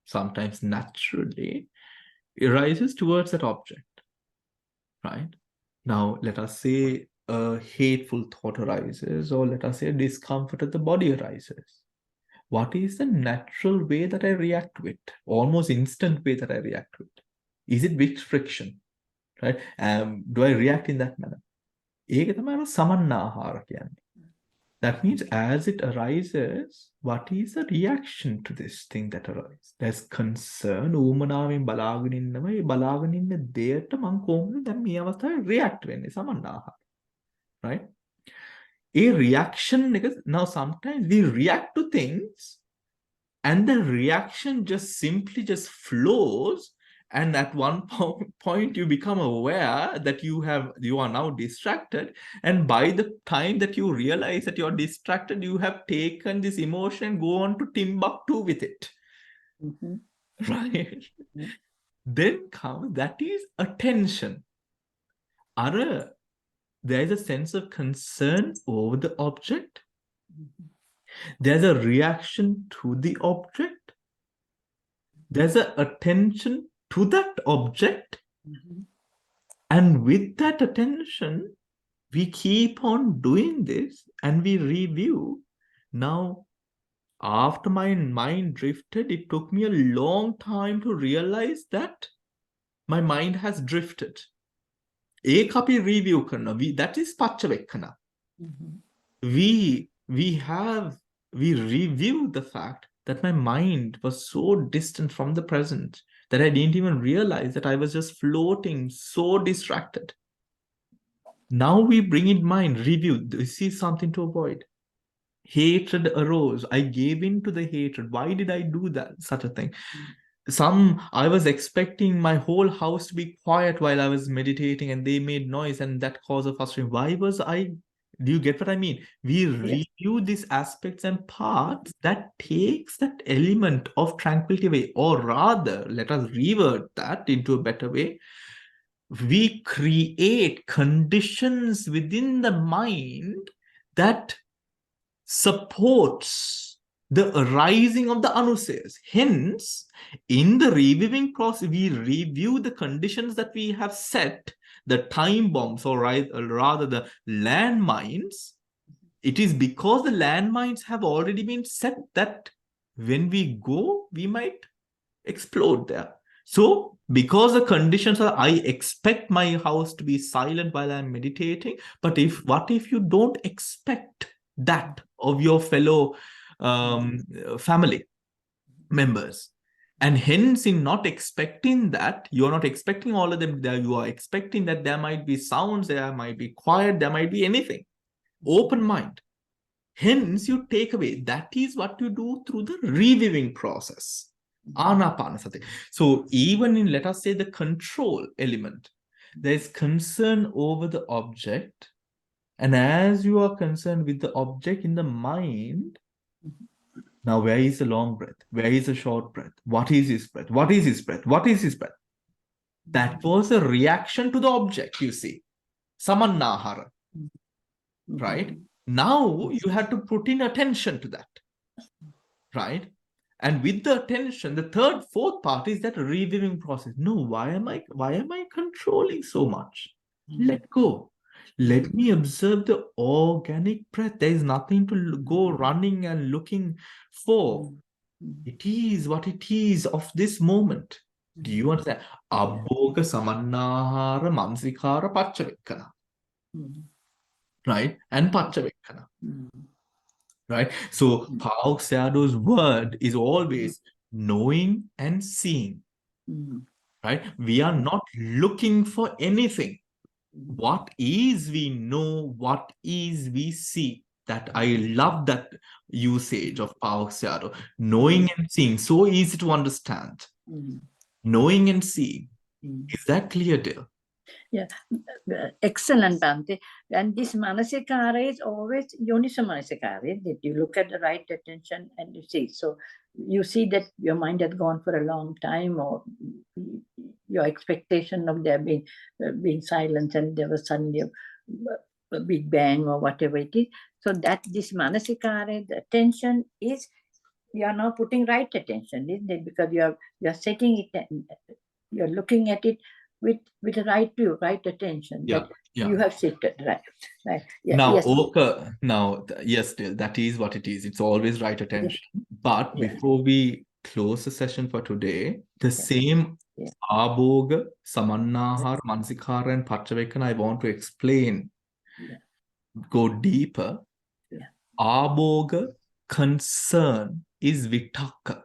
sometimes naturally, arises towards that object, right? Now, let us say a hateful thought arises, or let us say a discomfort of the body arises. What is the natural way that I react to it? Almost instant way that I react to it. Is it with friction, right? Do I react in that manner? ඒක තමයි samannahara කියන්නේ. That means as it arises, what is the reaction to this thing that arises? There's concern, ඌමනාවෙන් බලාගෙන ඉන්නවා. ඒ බලාගෙන ඉන්න දෙයට මම කොහොමද දැන් මේ අවස්ථාවේ react වෙන්නේ? samannahara, right? A reaction, now sometimes we react to things and the reaction just simply flows, and at one point you become aware that you are now distracted, and by the time that you realize that you're distracted, you have taken this emotion and go on to Timbuktu with it. Right? Then that is attention. There is a sense of concern over the object, There's a reaction to the object. There's an attention to that object. And with that attention, we keep on doing this and we review. Now, after my mind drifted, it took me a long time to realize that my mind has drifted. ඒක අපි review කරනවා. That is පච්චවෙක්කන. We review the fact that my mind was so distant from the present that I didn't even realize that I was just floating, so distracted. Now we bring in mind, review, this is something to avoid. Hatred arose. I gave in to the hatred. Why did I do that? Such a thing. I was expecting my whole house to be quiet while I was meditating and they made noise and that caused a frustration. Why was I? Do you get what I mean? We review these aspects and parts that takes that element of tranquility away, or rather, let us revert that into a better way. We create conditions within the mind that supports the arising of the anusayas. Hence, in the reviewing process, we review the conditions that we have set, the time bombs, or rather the landmines. It is because the landmines have already been set that when we go, we might explode there. So, because the conditions are, I expect my house to be silent while I'm meditating, but what if you don't expect that of your fellow family members? And hence, in not expecting that, you're not expecting all of them there, you are expecting that there might be sounds, there might be quiet, there might be anything. Open mind. Hence, you take away. That is what you do through the reviewing process. Anapanasati. So even in, let us say, the control element, there is concern over the object. And as you are concerned with the object in the mind, now where is the long breath? Where is the short breath? What is his breath? What is his breath? What is his breath? That was a reaction to the object, you see. Samannahara. Right? Now you have to put in attention to that. Right? And with the attention, the third, fourth part is that reviewing process. No, why am I controlling so much? Let go. Let me observe the organic breath. There is nothing to go running and looking for. It is what it is of this moment. Do you understand? Abhoga samannahara mansikara pacchavekkana. Right? And pacchavekkana. Right? So Pauk Sayadaw's word is always knowing and seeing. Right? We are not looking for anything. What is we know, what is we see. That I love that usage of Pauk Sayadaw. Knowing and seeing, so easy to understand. Knowing and seeing. Is that clear, dear? Yeah, excellent, Bhante. And this manasikara is always yoniso manasikara. That you look at the right attention and you see. So you see that your mind had gone for a long time, or your expectation of there being silence, and there was suddenly a big bang or whatever it is. So that this manasikara, the attention is, you are now putting right attention, isn't it? Because you are setting it, you're looking at it with the right view, right attention. Yeah, that yeah. You have shifted, right. Yeah, now, yes. Yes, dear, that is what it is. It's always right attention. Yes. But Yes. before we close the session for today, the same abhoga, samannahara, mansikara, and pacchavekkana, I want to explain, go deeper. Abhoga, concern, is vitakka.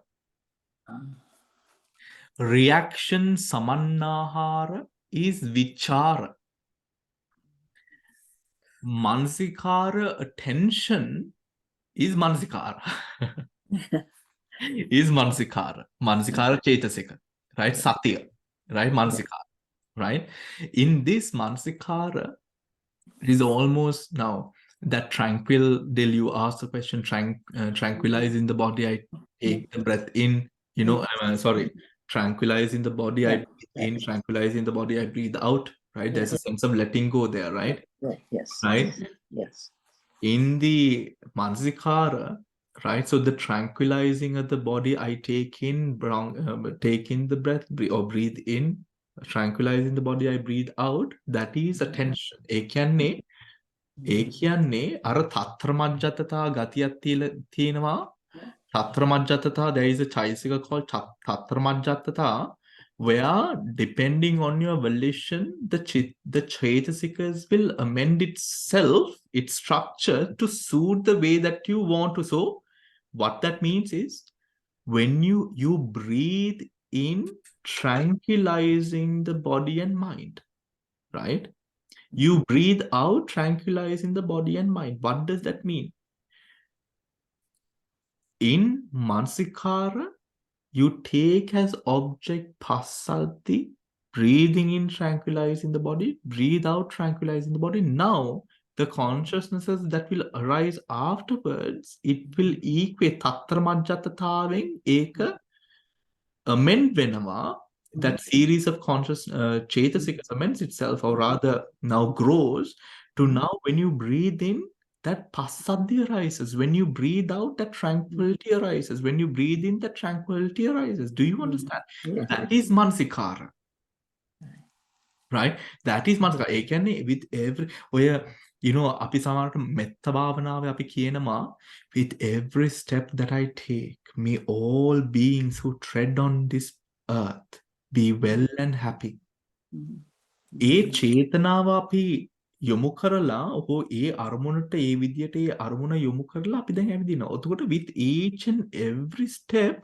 Reaction, samannahara, is vichara. Mansikara, attention, is mansikara. Is mansikara. Mansikara chetasika. Right? Satya. Right? Mansikara. Right? In this mansikara, it is almost now that tranquil, till you ask the question, tranquilizing the body, I take the breath in, tranquilizing the body, I breathe in, tranquilizing the body, I breathe out, right? There's a sense of letting go there, right? Yes. Right? Yes. In the mansikara, right? So the tranquilizing of the body, I take in the breath, or breathe in, tranquilizing the body, I breathe out. That is attention. ඒ කියන්නේ අර තත්ත්‍රමජ්ජතතා ගතියක් තියෙනවා. තත්ත්‍රමජ්ජතතා, there is a chaisika called තත්ත්‍රමජ්ජතතා, where depending on your volition, the chaitasikas will amend itself, its structure, to suit the way that you want to. So what that means is, when you breathe in, tranquilizing the body and mind, right? You breathe out, tranquilizing the body and mind. What does that mean? In Mansikara, you take as object Passati, breathing in, tranquilizing the body, breathe out, tranquilizing the body. Now, the consciousnesses that will arise afterwards, it will equate Tattramajjatataven eka amend venama. That series of conscious Chaitasikas amends itself, or rather now grows to now when you breathe in, that Passadi arises. When you breathe out, that tranquility arises. When you breathe in, that tranquility arises. Do you understand? Yes. That is Mansikara. Right? That is Mansikara. ඒ කියන්නේ with every, ඔය අපි සමහරට මෙත්ත භාවනාවේ අපි කියනවා, with every step that I take, may all beings who tread on this earth be well and happy. ඒ චේතනාව අපි යොමු කරලා, ඔහු ඒ අරමුණට ඒ විදියට ඒ අරමුණ යොමු කරලා අපි දැන් ඇවිදිනවා. එතකොට with each and every step,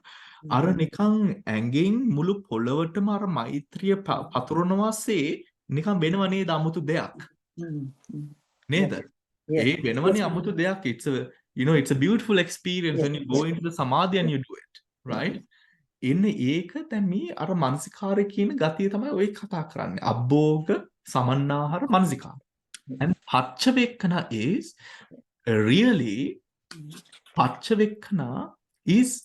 අර නිකන් ඇඟෙන් මුළු පොළවටම අර මෛත්‍රිය පතුරනවාසේ නිකන් වෙනව නේද අමුතු දෙයක්. නේද? ඒ වෙනවනේ අමුතු දෙයක්. It's a beautiful experience when you go into the samadhi and you do it, right? එන්න ඒක දැන් මේ අර මානසිකාරය කියන ගතිය තමයි ඔය කතා කරන්නේ. අබ්බෝග සමන්නාහාර මානසිකාර. And Paccavekkhana is really, Paccavekkhana is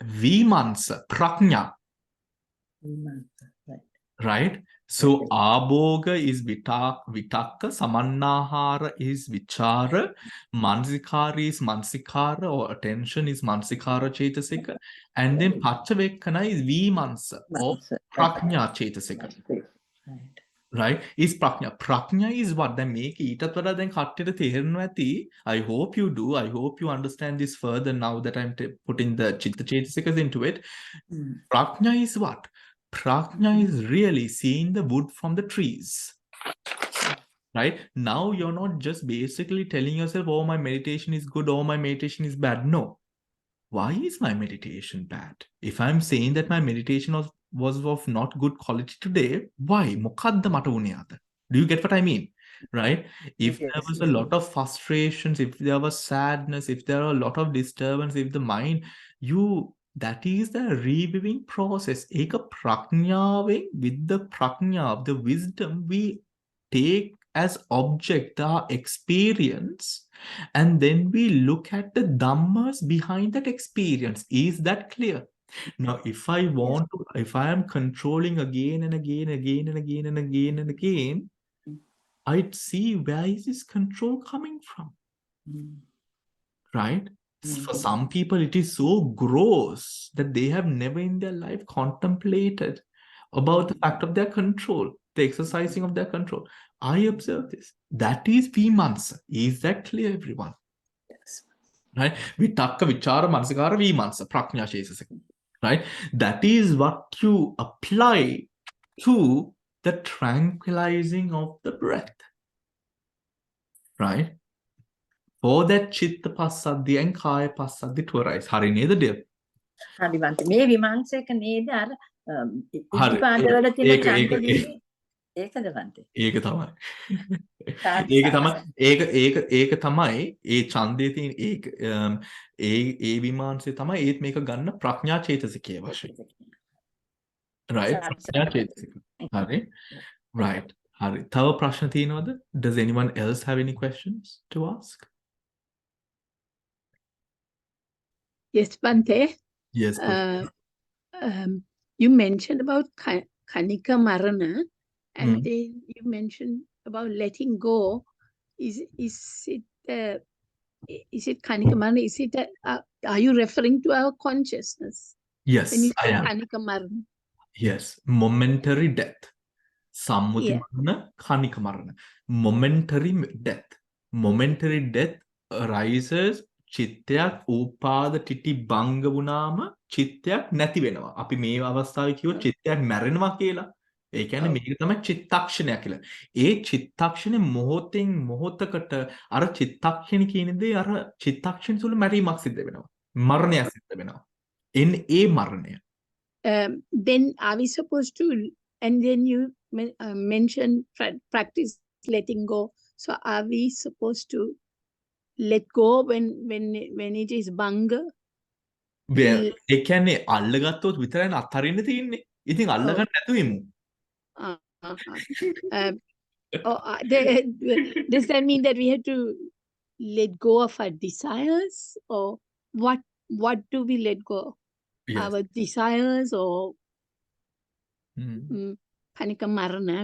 Vimansa, Prajna. Right? So Abhoga is Vitakka, Samannahara is Vichara, Mansikara is Mansikara, or attention is Mansikara Chetasika, and then Paccavekkhana is Vimansa, or Prajna Chetasika. Right? Is Prajna. Prajna is what? Then make ඊටත් වඩා දැන් කට්ටියට තේරෙනවා ඇති. I hope you do. I hope you understand this further now that I'm putting the Chitta Chetasikas into it. Prajna is what? Prajna is really seeing the wood from the trees. Right? Now you're not just basically telling yourself, oh, my meditation is good, oh, my meditation is bad. No. Why is my meditation bad? If I'm saying that my meditation was of not good quality today, why? Mokadda mata une ada. Do you get what I mean? Right? If there was a lot of frustrations, if there was sadness, if there are a lot of disturbance, if the mind, that is the reviewing process. Eka prajnaven, with the prajna of the wisdom, we take as object our experience, and then we look at the dhammas behind that experience. Is that clear? Now, if I am controlling again and again and again, I'd see, where is this control coming from? Right? For some people, it is so gross that they have never in their life contemplated about the fact of their control, the exercising of their control. I observe this. That is Vimansa. Is that clear, everyone? Yes. Right? Vitakka, Vichara, Mansikara, Vimansa, Prajna Chesasika. Right? That is what you apply to the tranquilizing of the breath. Right? For that Chitta Passadi and Kaya Passadi to arise. Hari neda dear? Hari Bante. මේ විමර්ශක නේද අර ඉතිපාදවල තියෙන චන්දදී ඒකද බන්තේ? ඒක තමයි. ඒක තමයි ඒ ඡන්දයේ තියෙන ඒ විමාංශය තමයි ඒත් මේක ගන්න ප්‍රඥා චේතසිකයේ වශයෙන්. Right? ප්‍රඥා චේතසික. හරි. Right. හරි. තව ප්‍රශ්න තියෙනවද? Does anyone else have any questions to ask? Yes, Bante. Yes. You mentioned about Kanika Marana, and then you mentioned about letting go. Is it Kanika Marana? Is it are you referring to our consciousness when Yes, you I say am. Kanika Marana? Yes, momentary death. Sammuti Yeah. marana, kanika marana. Momentary death. Momentary death arises චිත්තයක් ූපාද ටිටි බංග වුණාම චිත්තයක් නැති වෙනවා. අපි මේ අවස්ථාවේ කිව්ව චිත්තයක් මැරෙනවා කියලා. ඒ කියන්නේ මේක තමයි චිත්තක්ෂණය කියලා. ඒ චිත්තක්ෂණේ මොහොතෙන් මොහොතකට අර චිත්තක්ෂණ කියන දේ අර චිත්තක්ෂණ තුළ මැරීමක් සිද්ධ වෙනවා. මරණයක් සිද්ධ වෙනවා. එන්නේ ඒ මරණය. Then are we supposed to, and then you mentioned practice letting go. So are we supposed to let go when it is banga? ඒ කියන්නේ අල්ලගත්තොත් විතරයි අත්හරින්න තියෙන්නේ. ඉතින් අල්ලගන්න නැතුව ඉමු. Does that mean that we have to let go of our desires, or what do we let go? Yes. Our desires, or Mm. panika marana?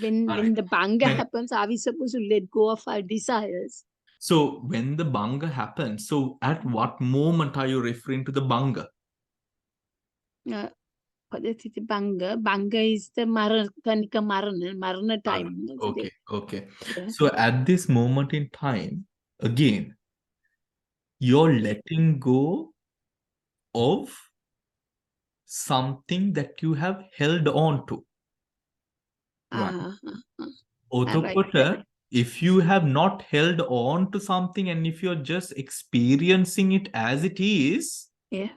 When the banga happens, are we supposed to let go of our desires? So when the banga happens, so at what moment are you referring to the banga? Banga is the kanika marana time. Okay, okay. Yeah. So at this moment in time, again, you're letting go of something that you have held on to. Right. Otokote, if you have not held on to something and if you're just experiencing it as it is, Yeah.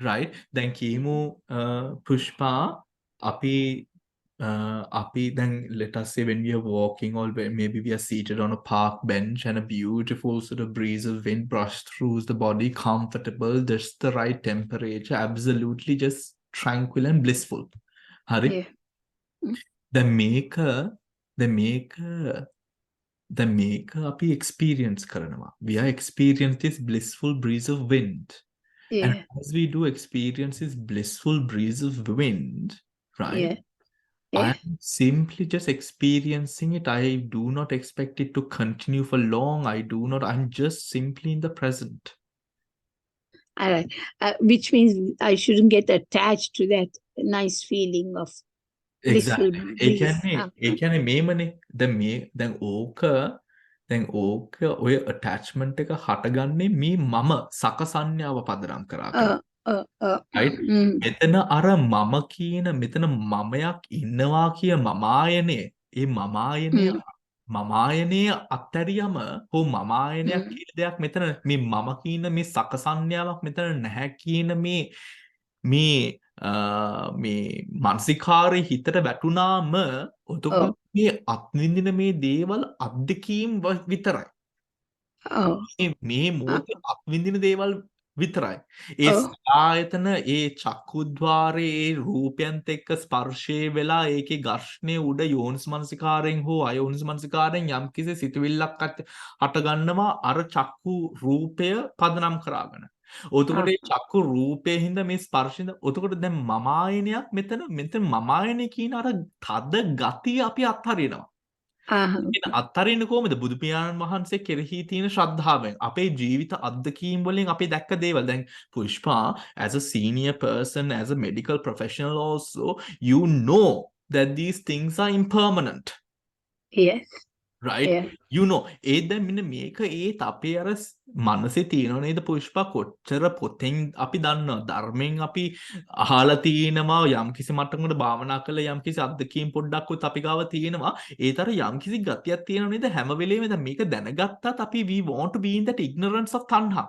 right? Then kimu pushpa api then let us say when we are walking or maybe we are seated on a park bench and a beautiful sort of breeze of wind brush through the body, comfortable, just the right temperature, absolutely just tranquil and blissful. Hari? Yeah. The maker api experience කරනවා. We are experiencing this blissful breeze of wind. Yeah. And as we do experience this blissful breeze of wind, right? Yeah. Yeah. I'm simply just experiencing it. I do not expect it to continue for long. I'm just simply in the present. Which means I shouldn't get attached to that nice feeling of blissful Exactly. breeze. ඒ කියන්නේ මේමනේ. දැන් ඕක ඔය attachment එක හටගන්නේ මේ මම සකසන්‍යාව පදනම් කරාගෙන. right? මෙතන අර මම කියන මෙතන මමයක් ඉන්නවා කිය මමායනේ. ඒ මමායනය අත්තරියම හෝ මමායනයක් කියන දෙයක් මෙතන මේ මම කියන මේ සකසන්‍යාවක් මෙතන නැහැ කියන මේ මානසිකාරේ හිතට වැටුනාම ඔතකොට මේ අත්විඳින මේ දේවල් අත්දැකීම් විතරයි. මේ මොහොතේ අත්විඳින දේවල් විතරයි. ඒ ආයතන ඒ චක්කුද්්වාරයේ ඒ රූපයන්ත එක්ක ස්පර්ශය වෙලා ඒකේ ඝර්ෂණය උඩ යෝනිස් මනසිකාරයෙන් හෝ අයෝනිස් මනසිකාරයෙන් යම්කිසි සිතුවිල්ලක් හට ගන්නවා අර චක්කු රූපය පදනම් කරාගෙන. ඔතකොට ඒ චක්කු රූපයේ හින්දා මේ ස්පර්ශින්ද ඔතකොට දැන් මමායනයක් මෙතන මමායනේ කියන අර තද ගතිය අපි අත්හරිනවා. අත්හරින්න කොහොමද? බුදු පියාණන් වහන්සේ කෙරෙහි තියෙන ශ්‍රද්ධාවෙන් අපේ ජීවිත අත්දැකීම් වලින් අපි දැක්ක දේවල්. දැන් Pushpa as a senior person, as a medical professional also, you know that these things are impermanent. Yes. Right? Yeah. You know, ඒ දැන් මෙන්න මේක ඒත් අපේ අර මනසේ තියෙනව නේද පුෂ්පා කොච්චර පොතෙන් අපි දන්නවා ධර්මයෙන් අපි අහලා තියෙනවා යම්කිසි මට්ටමකට භාවනා කළා යම්කිසි අත්දැකීම් පොඩ්ඩක් උත් අපි ගාව තියෙනවා ඒතර යම්කිසි ගතියක් තියෙනව නේද හැම වෙලෙම දැන් මේක දැනගත්තත් අපි we want to be in that ignorance of tanha.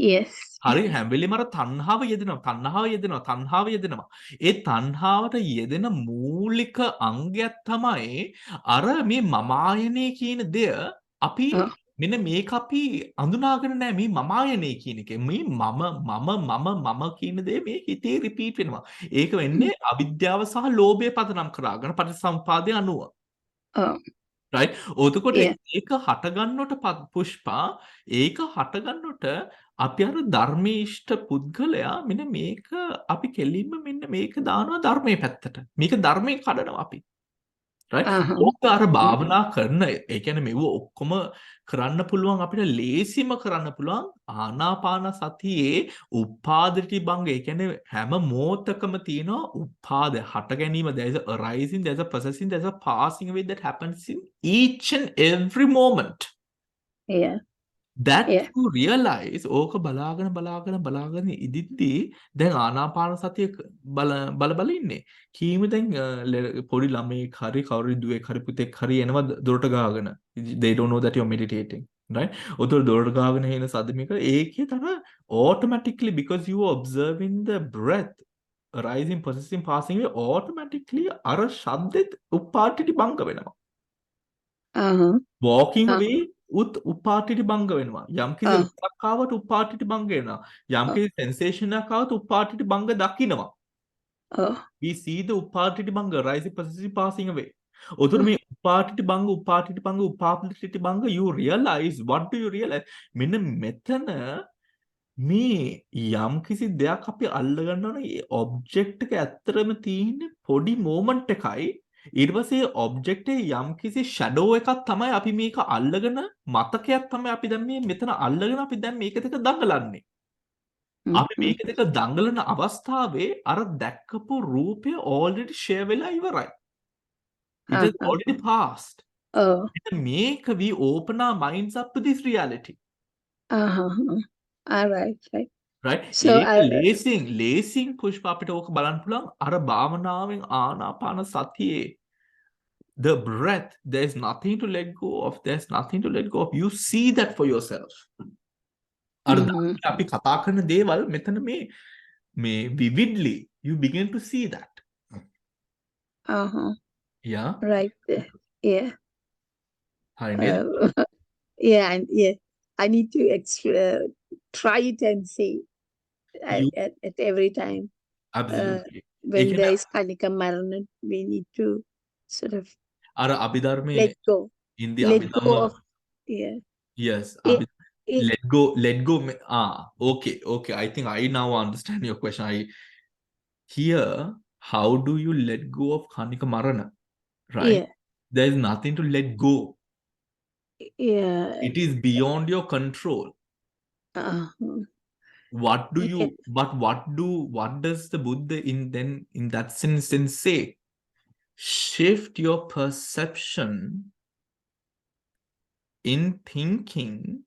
Yes. හරි හැම වෙලෙම අර තණ්හාව යෙදෙනවා. ඒ තණ්හාවට යෙදෙන මූලික අංගයක් තමයි අර මේ මමායනේ කියන දෙය අපි මෙන්න මේක අපි අඳුනාගෙන නැහැ මේ මමායනේ කියන එක. මේ මම කියන දේ මේ හිතේ රිපීට් වෙනවා. ඒක වෙන්නේ අවිද්‍යාව සහ ලෝභය පදනම් කරාගෙන පටිච්චසමුපාදය අනුව. right? ඔතකොට ඒක හටගන්නට පුෂ්පා ඒක හටගන්නට අපි අර ධර්මීෂ්ඨ පුද්ගලයා මෙන්න මේක අපි කෙලින්ම මෙන්න මේක දානවා ධර්මයේ පැත්තට. මේක ධර්මයෙන් කඩනවා අපි. right? ඕක අර භාවනා කරන ඒ කියන්නේ මෙව ඔක්කොම කරන්න පුළුවන් අපිට ලේසිම කරන්න පුළුවන් ආනාපාන සතියේ උපාදිතී භංග. ඒ කියන්නේ හැම මොහොතකම තියෙනවා උපාද හට ගැනීම. There is a arising, there's a processing, there's a passing away that happens in each and every moment. Yeah. That Yeah. you realize ඕක බලාගෙන ඉදිද්දී දැන් ආනාපාන සතිය බල ඉන්නේ. කීම දැන් පොඩි ළමෙක් හරි කවුරු දුවෙක් හරි පුතෙක් හරි එනවා දොරට ගාගෙන. They don't know that you're meditating, right? උතර දොරට ගාගෙන එන සද්දමික ඒකේ තමයි automatically, because you are observing the breath arising, processing, passing away, automatically අර ශබ්දෙත් උපාටිටි භංග වෙනවා. Walking away උපාටිටි භංග වෙනවා. යම්කිසි රසක් ආවට උපාටිටි භංග වෙනවා. යම්කිසි sensation එකක් ආවත් උපාටිටි භංග දකින්නවා. We see the උපාටිටි භංග rising, processing, passing away. උතුර මේ උපාටිටි භංග you realize, what do you realize? මෙන්න මෙතන මේ යම්කිසි දෙයක් අපි අල්ල ගන්නවා ඒ ඔබ්ජෙක්ට් එක ඇත්තටම තියෙන්නේ පොඩි මොමන්ට් එකයි. ඊට පස්සේ ඔබ්ජෙක්ට් එකේ යම්කිසි ෂැඩෝ එකක් තමයි අපි මේක අල්ලගෙන මතකයක් තමයි අපි දැන් මේ මෙතන අල්ලගෙන අපි දැන් මේක දෙක දඟලන්නේ. අපි මේක දෙක දඟලන අවස්ථාවේ අර දැක්කපු රූපය already share වෙලා ඉවරයි. It has already passed. මේක we open our minds up to this reality. All right. Right? So ලේසින් Pushpa අපිට ඕක බලන්න පුළුවන් අර භාවනාවෙන් ආනාපාන සතියේ the breath, there's nothing to let go of, there's nothing to let go of. You see that for yourself. අර අපි කතා කරන දේවල් මෙතන මේ vividly you begin to see that. Yeah. Right. Yeah. හරි නේද? Yeah. I need to try it and see at every time. Absolutely. When there is Kanika Marana, we need to sort of අර අභිධර්මයේ let go. in the Let go Abhidhamma. of, yeah. Yes. Let go. Okay. I think I now understand your question. Here, how do you let go of Kanika Marana? Right? Yeah. There is nothing to let go. Yeah. It is beyond your control. What does the Buddha in that sense say? Shift your perception in thinking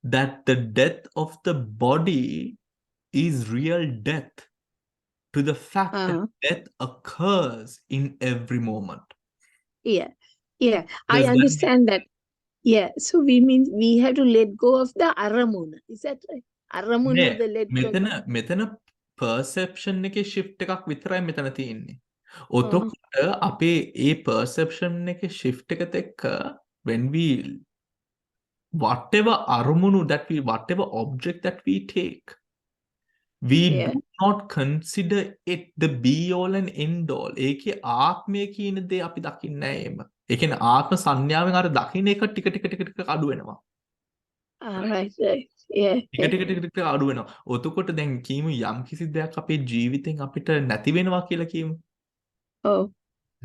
that the death of the body is real death, to the fact that death occurs in every moment. Yeah. I understand that. Yeah. So we have to let go of the aramuna. Is that right? Aramuna, the let go. මෙතන perception එකේ shift එකක් විතරයි මෙතන තියෙන්නේ. ඔතකොට අපේ ඒ perception එකේ shift එකත් එක්ක when we whatever object that we take, we do not consider it the be all and end all. ඒකේ ආත්මය කියන දේ අපි දකින්නේ නැහැ එහෙම. ඒ කියන්නේ ආත්ම සංඥාවෙන් අර දකින්න එක ටික අඩු වෙනවා. Right. Yeah. ටික අඩු වෙනවා. ඔතකොට දැන් කීමු යම් කිසි දෙයක් අපේ ජීවිතෙන් අපිට නැති වෙනවා කියලා කියමු.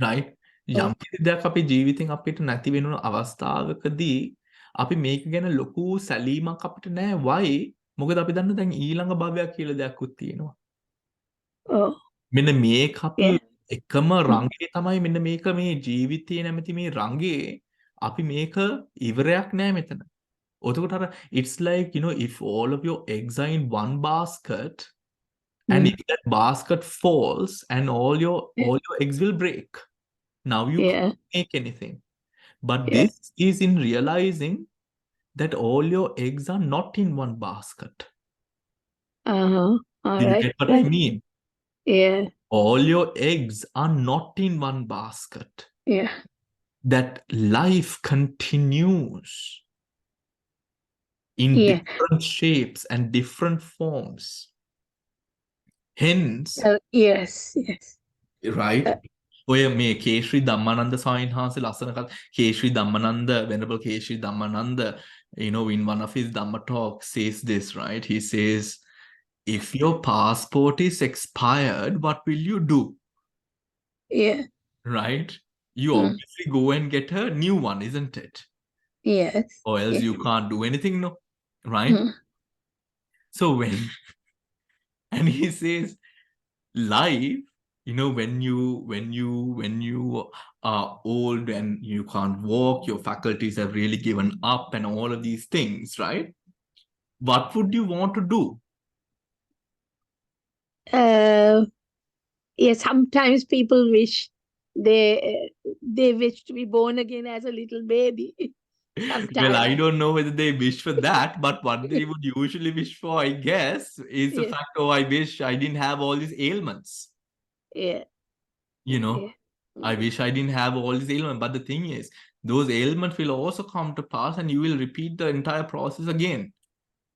Right? යම් කිසි දෙයක් අපේ ජීවිතෙන් අපිට නැති වෙන අවස්ථාවකදී අපි මේක ගැන ලොකු සැලීමක් අපිට නැහැ. Why? මොකද අපි දන්න දැන් ඊළඟ භවයක් කියලා දෙයක්කුත් තියෙනවා. මෙන්න මේක අපි එකම රංගේ තමයි මෙන්න මේක මේ ජීවිතයේ නැමැති මේ රංගේ අපි මේක ඉවරයක් නෑ මෙතන. ඔතකොට අර it's like, if all of your eggs are in one basket and if that basket falls and all your eggs will break. Now you can't make anything. But this is in realizing that all your eggs are not in one basket. All Do you right. get what I mean? Yeah. All your eggs are not in one basket. Yeah. That life continues in different shapes and different forms. Hence, yes. right? ඔය මේ කේශ්‍රී ධම්මානන්ද ස්වාමීන් වහන්සේ ලස්සන කේශ්‍රී Dhammananda, Venerable Keshri Dhammananda, in one of his Dhamma talks says this, right? He says, if your passport is expired, what will you do? Yeah. right? You Mm. obviously go and get a new one, isn't it? Yes. Or else Yes. you can't do anything, no? Right? Mm. So when, and he says, life, when you are old and you can't walk, your faculties have really given up and all of these things, right? What would you want to do? Yeah, sometimes people wish they wish to be born again as a little baby. Well, Sometimes. I don't know whether they wish for that, but what they would usually wish for, I guess, is the Yeah. fact, oh, I wish I didn't have all these ailments. Yeah. I wish I didn't have all these ailments. But the thing is, those ailments will also come to pass and you will repeat the entire process again.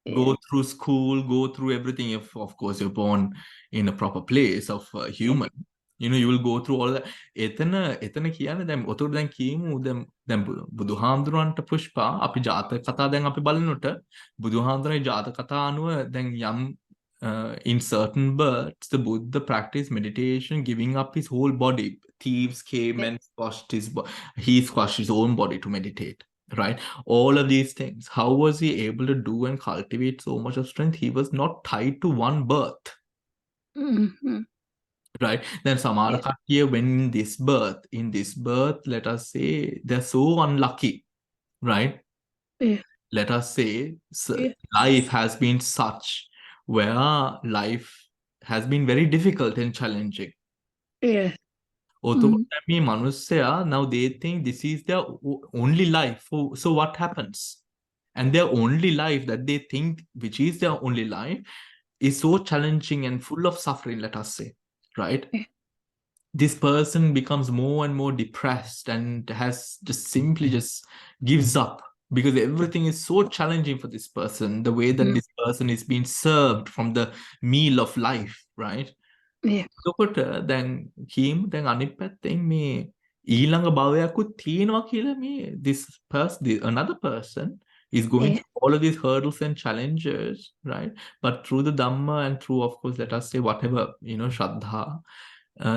Go through school, go through everything. If, of course, you're born in a proper place of a human, you will go through all that. එතන කියන්නේ දැන් ඔතකොට දැන් කියමු දැන් බුදුහාමුදුරන්ට පුෂ්පා අපි ජාතක කතා දැන් අපි බලනකොට බුදුහාමුදුරන්ගේ ජාතක කතා අනුව දැන් යම් in certain births the Buddha practiced meditation, giving up his whole body. Thieves came and he squashed his own body to meditate, right? All of these things. How was he able to do and cultivate so much of strength? He was not tied to one birth. Mm-hmm. Right? Then Samara Katya, when in this birth, let us say they're so unlucky, right? Yeah. Let us say life has been such where life has been very difficult and challenging. Yeah. Me manusya, now they think this is their only life. So what happens? And their only life that they think, which is their only life, is so challenging and full of suffering, let us say, right? Yeah. This person becomes more and more depressed and has simply gives up because everything is so challenging for this person, the way that this person is being served from the meal of life, right? Yeah. එතකොට දැන් කීම් දැන් අනිත් පැත්තෙන් මේ ඊළඟ භවයක්කුත් තියෙනවා කියලා මේ another person is going through all of these hurdles and challenges, right? But through the Dhamma and through, of course, let us say whatever, Shraddha,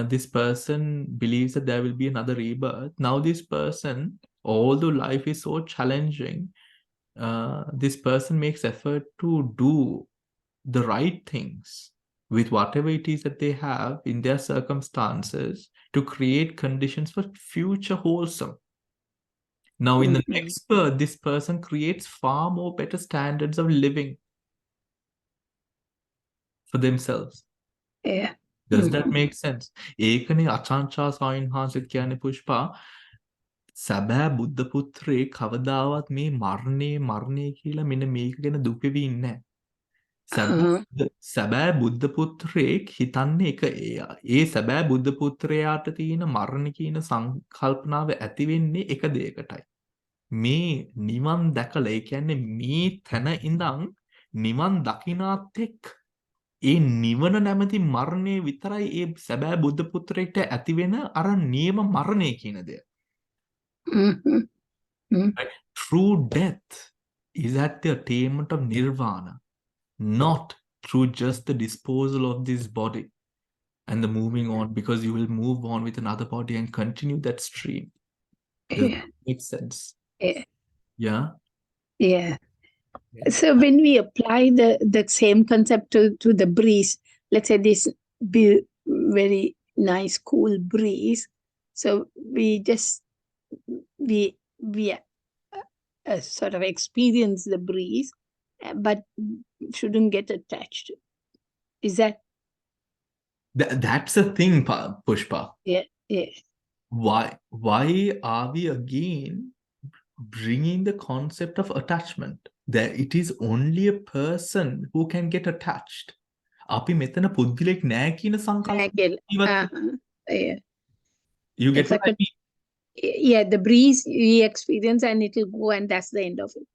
this person believes that there will be another rebirth. Now this person, although life is so challenging, this person makes effort to do the right things with whatever it is that they have in their circumstances to create conditions for future wholesome. Now, in the next birth, this person creates far more better standards of living for themselves. Yeah. Does that make sense? ඒකනේ අචාන්චා ස්වාමීන් වහන්සේ කියන්නේ පුෂ්පා සැබෑ බුද්ධ පුත්‍රේ කවදාවත් මේ මරණය කියලා මෙන්න මේක ගැන දුක් වෙවි ඉන්නේ නැහැ. සැබෑ බුද්ධ පුත්‍රයෙක් හිතන්නේ එක ඒ සැබෑ බුද්ධ පුත්‍රයාට තියෙන මරණ කියන සංකල්පනාව ඇති වෙන්නේ එක දෙයකටයි. මේ නිවන් දැකලා ඒ කියන්නේ මේ තැන ඉඳන් නිවන් දකිනාත් එක් ඒ නිවන නැමැති මරණය විතරයි ඒ සැබෑ බුද්ධ පුත්‍රයෙක්ට ඇති වෙන අර නියම මරණය කියන දෙය. Right? True death is at the attainment of nirvana, not through just the disposal of this body and the moving on, because you will move on with another body and continue that stream. Does that make sense? Yeah. Yeah? Yeah. So when we apply the same concept to the breeze, let's say this very nice cool breeze, so we sort of experience the breeze, but shouldn't get attached. Is that? That's the thing, Pushpa. Yeah. Why are we again bringing the concept of attachment? That it is only a person who can get attached. අපි මෙතන පුද්ගලෙක් නෑ කියන සංකල්ප. You get what I mean? Yeah, the breeze we experience and it will go and that's the end of it.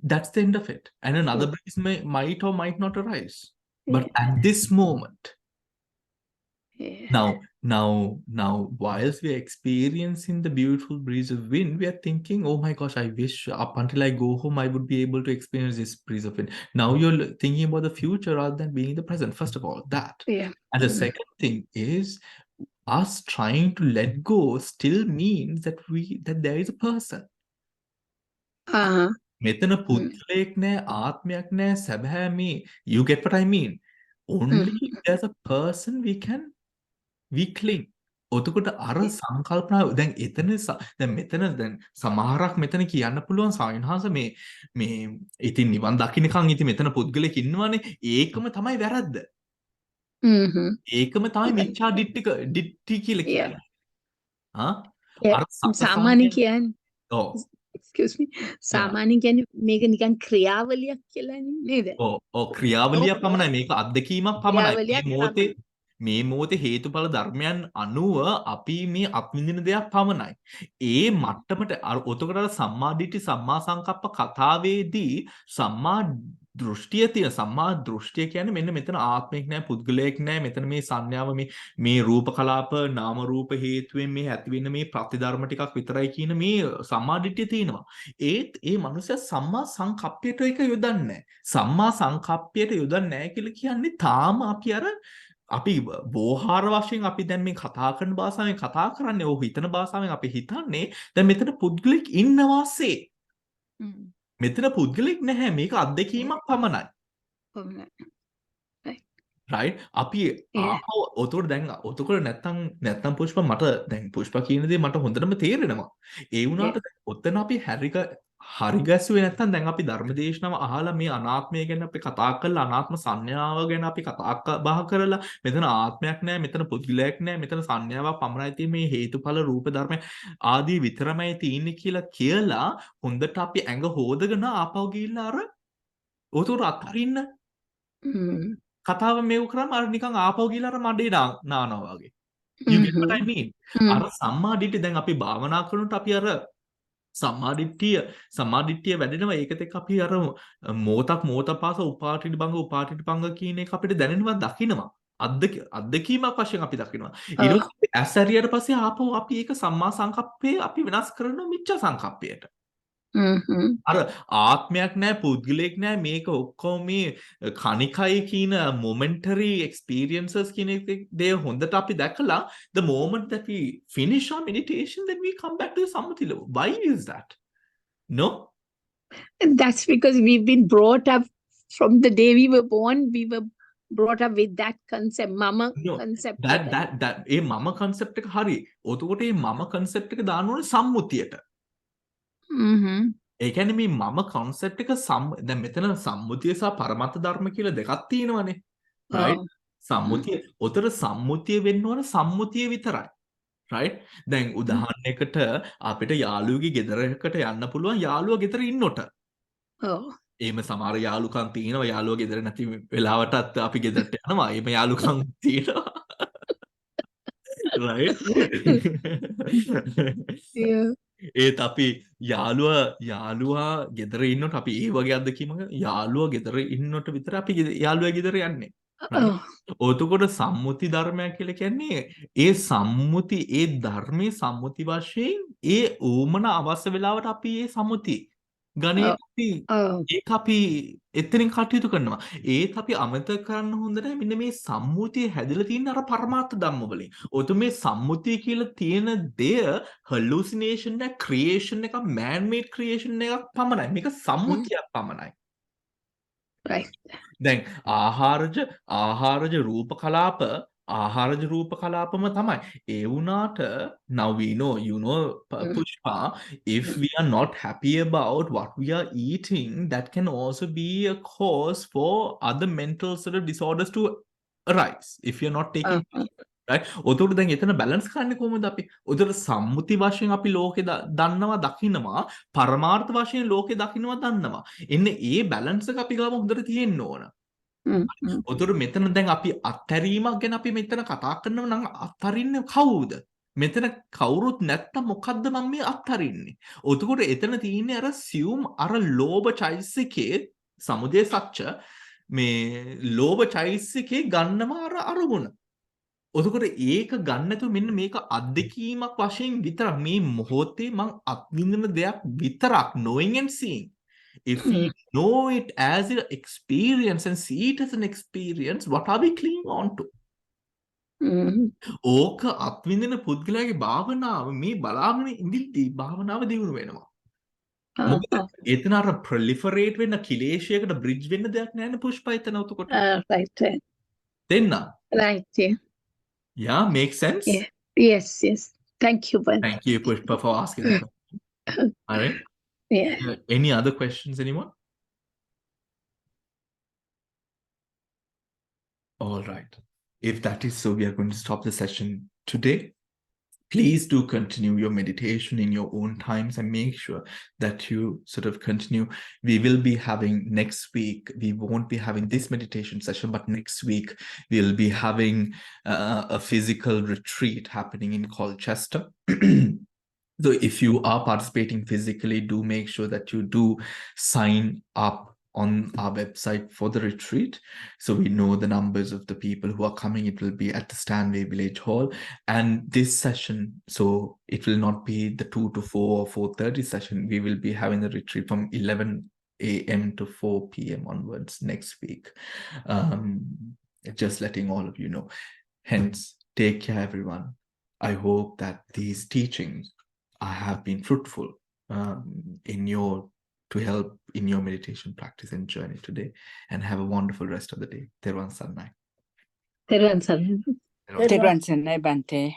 That's the end of it. And another breeze might or might not arise. But at this moment, now, whilst we are experiencing the beautiful breeze of wind, we are thinking, oh my gosh, I wish up until I go home, I would be able to experience this breeze of wind. Now you're thinking about the future rather than being in the present. First of all, that. Yeah. And the second thing is, us trying to let go still means that there is a person. මෙතන පුද්ගලයෙක් නෑ, ආත්මයක් නෑ, සැබෑ මේ you get what I mean? Only there's a person we cling. ඔතකොට අර සංකල්පනාව දැන් දැන් මෙතන දැන් සමහරක් මෙතන කියන්න පුළුවන් සායනහස මේ ඉතින් නිවන් දකින්නකන් ඉතින් මෙතන පුද්ගලෙක් ඉන්නවනේ ඒකම තමයි වැරද්ද. ඒකම තමයි මිච්ඡා දිට්ඨි කියලා කියන්නේ. අර සාමාන්‍ය කියන්නේ ඔව් excuse me සාමාන්‍ය කියන්නේ මේක නිකන් ක්‍රියාවලියක් කියලා නේද? ඔව් ක්‍රියාවලියක් පමණයි මේක අත්දැකීමක් පමණයි. මේ මොහොතේ හේතුඵල ධර්මයන් අනුව අපි මේ අත්විඳින දෙයක් පමණයි. ඒ මට්ටමට ඔතකොට අර සම්මා දිට්ඨි සම්මා සංකප්ප කතාවේදී සම්මා දෘෂ්ටිය කියන්නේ මෙන්න මෙතන ආත්මයක් නෑ පුද්ගලයෙක් නෑ මෙතන මේ සංඥාව මේ රූප කලාප නාම රූප හේතුවෙන් මේ ඇති වෙන මේ ප්‍රතිධර්ම ටිකක් විතරයි කියන මේ සම්මා දිට්ඨිය තියෙනවා. ඒත් ඒ මනුස්සයා සම්මා සංකප්පයට ඒක යොදන්නේ නෑ. සම්මා සංකප්පයට යොදන්නේ නෑ කියලා කියන්නේ තාම අපි බෝහාර වශයෙන් අපි දැන් මේ කතා කරන භාෂාවෙන් කතා කරන්නේ හිතන භාෂාවෙන් අපි හිතන්නේ දැන් මෙතන පුද්ගලෙක් ඉන්නවාසේ. මෙතන පුද්ගලෙක් නැහැ මේක අත්දැකීමක් පමණයි. right අපි ආපහු ඔතකොට දැන් ඔතකොට නැත්තම් පුෂ්ප මට දැන් පුෂ්ප කියන දේ මට හොඳටම තේරෙනවා. ඒ වුණාට ඔතන අපි හරි ගැස්සුවේ නැත්තම් දැන් අපි ධර්මදේශනාව අහලා මේ අනාත්මය ගැන අපි කතා කරලා අනාත්ම සංඥාව ගැන අපි කතා බහ කරලා මෙතන ආත්මයක් නැහැ මෙතන පුද්ගලයක් නැහැ මෙතන සංඥාවක් පමණයි තියෙන්නේ මේ හේතුඵල රූප ධර්ම ආදී විතරමයි තියෙන්නේ කියලා හොඳට අපි ඇඟ හොදගෙන ආපහු ගිහිල්ලා අර උතුර අතරින්න කතාව මේව කරාම අර නිකන් ආපහු ගිහිල්ලා අර මඩේ නානවා වගේ. you get what I mean? අර සම්මා දිට්ඨිය දැන් අපි භාවනා කරනකොට අපි අර සම්මා දිට්ඨිය වැඩෙනවා ඒකත් එක්ක අපි අර මොහොතක් පාස උපාටිට බංග කියන එක අපිට දැනෙනවා දකින්නවා අත්දැකීමක් වශයෙන් අපි දකින්නවා ඊට පස්සේ ඇස් ඇරියට පස්සේ ආපහු අපි ඒක සම්මා සංකප්පේ අපි වෙනස් කරනවා මිච්ඡා සංකප්පයට අර ආත්මයක් නැහැ පුද්ගලයෙක් නැහැ මේක ඔක්කොම මේ කණිකයි කියන momentary experiences කියන දේ හොඳට අපි දැකලා the moment that we finish our meditation then we come back to the samadhi level. Why is that? No? And that's because we've been brought up from the day we were born, we were brought up with that concept, mama concept. That ඒ මම concept එක හරි. ඔතකොට මේ මම concept එක දාන්න ඕනේ සම්මුතියට. ඒ කියන්නේ මේ මම concept එක දැන් මෙතන සම්මුතිය සහ පරමත්ත ධර්ම කියලා දෙකක් තියෙනවානේ. right? සම්මුතිය වෙන්න ඕන සම්මුතිය විතරයි. right? දැන් උදාහරණයකට අපිට යාළුවෙකුගේ ගෙදරකට යන්න පුළුවන් යාළුවා ගෙදර ඉන්නොට. එහෙම සමහර යාළුකම් තියෙනවා යාළුවා ගෙදර නැති වෙලාවටත් අපි ගෙදරට යනවා. එහෙම යාළුකම් තියෙනවා. right? ඒත් අපි යාළුවා ගෙදර ඉන්නොත් අපි ඒ වගේ අත්දැකීමක් යාළුවා ගෙදර ඉන්නොත් විතර අපි යාළුවා ගෙදර යන්නේ. ඔතකොට සම්මුති ධර්මයක් කියලා කියන්නේ ඒ සම්මුති ඒ ධර්මයේ සම්මුති වශයෙන් ඒ ඕමන අවශ්‍ය වෙලාවට අපි ඒ සම්මුති ගණේ ඒක අපි එතනින් කටයුතු කරනවා. ඒත් අපි අමතක කරන්න හොඳ නැහැ මෙන්න මේ සම්මුතිය හැදලා තියෙන අර පරමාර්ථ ධම්ම වලින්. ඔත මේ සම්මුතිය කියලා තියෙන දෙය hallucination එක creation එක man made creation එකක් පමණයි. මේක සම්මුතියක් පමණයි. right. දැන් ආහාරජ රූප කලාපම තමයි. ඒ වුණාට now we know Pushpa, if we are not happy about what we are eating, that can also be a cause for other mental sort of disorders to arise if you're not taking right? ඔතකොට දැන් එතන balance කරන්නේ කොහොමද අපි? ඔතකොට සම්මුති වශයෙන් අපි ලෝකේ දකින්නවා පරමාර්ථ වශයෙන් ලෝකේ දකින්නවා. එන්නේ ඒ බැලන්ස් එක අපි ගාව හොඳට තියෙන්න ඕන. ඔතකොට මෙතන දැන් අපි අත්හැරීමක් ගැන අපි මෙතන කතා කරනවා නම් අත්හරින්නේ කවුද? මෙතන කවුරුත් නැත්තම් මොකද්ද මම මේ අත්හරින්නේ? ඔතකොට එතන තියෙන්නේ අර සියුම් අර ලෝභ චෛතසිකයේ සමුදය සත්‍ය මේ ලෝභ චෛතසිකේ ගන්නවා අර අරමුණ. ඔතකොට ඒක ගන්න නැතුව මෙන්න මේක අත්දැකීමක් වශයෙන් විතරක් මේ මොහොතේ මං අත්විඳින දෙයක් විතරක් knowing and seeing. If we know it as an experience and see it as an experience, what are we clinging on to? ඕක අත්විඳින පුද්ගලයාගේ භාවනාව මේ බලාගෙන ඉඳිද්දී භාවනාව දියුණු වෙනවා. මොකද එතන අර ප්‍රොලිෆරේට් වෙන්න කිලේශයකට බ්‍රිජ් වෙන්න දෙයක් නැහැ නේ පුෂ්පා එතන උතකොට. Right. දෙන්න. Right. Yeah. Yeah, makes sense? Yeah. Yes. Yes. Thank you, Bante. Thank you, Pushpa, for asking the question. All right. Yeah. Any other questions, anyone? All right. If that is so, we are going to stop the session today. Please do continue your meditation in your own times and make sure that you sort of continue. We will be having next week, we won't be having this meditation session, but next week we'll be having a physical retreat happening in Colchester. So if you are participating physically, do make sure that you do sign up on our website for the retreat, so we know the numbers of the people who are coming. It will be at the Stanway Village Hall, and this session, so it will not be the 2 to 4 or 4:30 session. We will be having the retreat from 11 a.m. to 4 p.m. onwards next week. Just letting all of you know. Hence, take care, everyone. I hope that these teachings have been fruitful to help in your meditation practice and journey today, and have a wonderful rest of the day. Teruvan Sarnai. Teruvan Sarnai. Teruvan Sarnai, Bante.